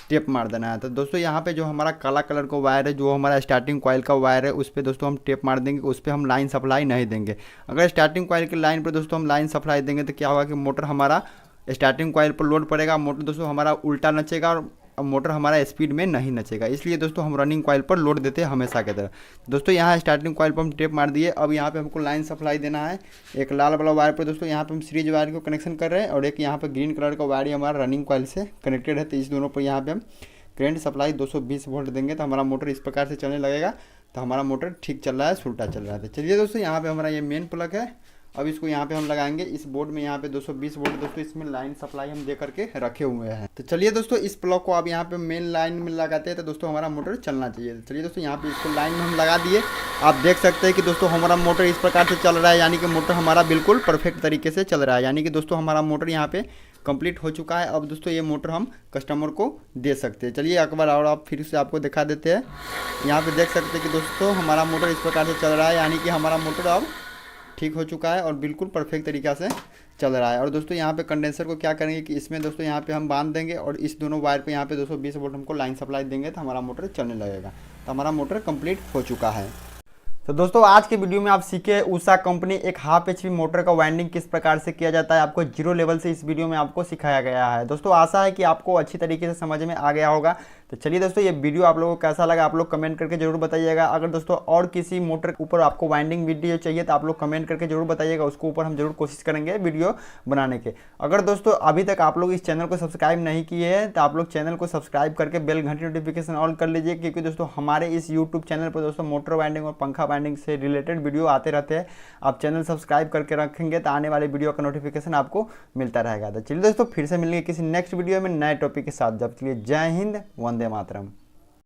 टेप मार देना है। तो दोस्तों यहाँ पे जो हमारा काला कलर का वायर है, जो हमारा स्टार्टिंग कॉइल का वायर है, उस पर दोस्तों हम टेप मार देंगे, उस पर हम लाइन सप्लाई नहीं देंगे। अगर स्टार्टिंग कॉइल की लाइन पर दोस्तों हम लाइन सप्लाई देंगे तो क्या होगा कि मोटर हमारा स्टार्टिंग कॉइल पर लोड पड़ेगा, मोटर दोस्तों हमारा उल्टा नचेगा और अब मोटर हमारा स्पीड में नहीं नचेगा। इसलिए दोस्तों हम रनिंग कॉइल पर लोड देते हैं हमेशा की तरह। दोस्तों यहाँ स्टार्टिंग कॉइल पर हम टेप मार दिए। अब यहाँ पे हमको लाइन सप्लाई देना है, एक लाल वाला वायर पर दोस्तों यहाँ पे हम सीरीज वायर को कनेक्शन कर रहे हैं, और एक यहाँ पे ग्रीन कलर का वायर हमारा रनिंग कॉइल से कनेक्टेड है। तो इस दोनों पर यहाँ पे हम करंट सप्लाई 220 वोल्ट देंगे तो हमारा मोटर इस प्रकार से चलने लगेगा। तो हमारा मोटर ठीक चल रहा है, उल्टा चल रहा है। तो चलिए दोस्तों यहाँ पे हमारा ये मेन प्लग है, अब इसको यहाँ पे हम लगाएंगे इस बोर्ड में। यहाँ पे 220 वोल्ट दोस्तों इसमें लाइन सप्लाई हम दे करके रखे हुए हैं। तो चलिए दोस्तों इस प्लग को आप यहाँ पे मेन लाइन में लगाते हैं तो दोस्तों हमारा मोटर चलना चाहिए। चलिए दोस्तों यहाँ पे इसको लाइन में हम लगा दिए। आप देख सकते हैं कि दोस्तों हमारा मोटर इस प्रकार से चल रहा है, यानी कि मोटर हमारा बिल्कुल परफेक्ट तरीके से चल रहा है, यानी कि दोस्तों हमारा मोटर यहाँ पे कंप्लीट हो चुका है। अब दोस्तों ये मोटर हम कस्टमर को दे सकते हैं। चलिए एक बार और आप फिर से आपको दिखा देते हैं। यहाँ पे देख सकते हैं कि दोस्तों हमारा मोटर इस प्रकार से चल रहा है, यानी कि हमारा मोटर अब ठीक हो चुका है और बिल्कुल परफेक्ट तरीक़ा से चल रहा है। और दोस्तों यहाँ पे कंडेंसर को क्या करेंगे कि इसमें दोस्तों यहाँ पे हम बांध देंगे और इस दोनों वायर पे यहाँ पे 220 वोल्ट हमको लाइन सप्लाई देंगे तो हमारा मोटर चलने लगेगा। तो हमारा मोटर कंप्लीट हो चुका है। तो दोस्तों आज के वीडियो में आप सीखे उषा कंपनी एक हाफ HP मोटर का वाइंडिंग किस प्रकार से किया जाता है, आपको जीरो लेवल से इस वीडियो में आपको सिखाया गया है। दोस्तों आशा है कि आपको अच्छी तरीके से समझ में आ गया होगा। तो चलिए दोस्तों ये वीडियो आप लोगों को कैसा लगा आप लोग कमेंट करके जरूर बताइएगा। अगर दोस्तों और किसी मोटर के ऊपर आपको वाइंडिंग वीडियो चाहिए तो आप लोग कमेंट करके जरूर बताइएगा, उसके ऊपर हम जरूर कोशिश करेंगे वीडियो बनाने के। अगर दोस्तों अभी तक आप लोग इस चैनल को सब्सक्राइब नहीं किए हैं तो आप लोग चैनल को सब्सक्राइब करके बेल घंटी नोटिफिकेशन ऑन कर लीजिए, क्योंकि दोस्तों हमारे इस यूट्यूब चैनल पर दोस्तों मोटर वाइंडिंग और पंखा वाइंडिंग से रिलेटेड वीडियो आते रहते हैं। आप चैनल सब्सक्राइब करके रखेंगे तो आने वाले वीडियो का नोटिफिकेशन आपको मिलता रहेगा। तो चलिए दोस्तों फिर से मिलेंगे किसी नेक्स्ट वीडियो में नए टॉपिक के साथ। जब के लिए जय हिंद, वंदे मातरम।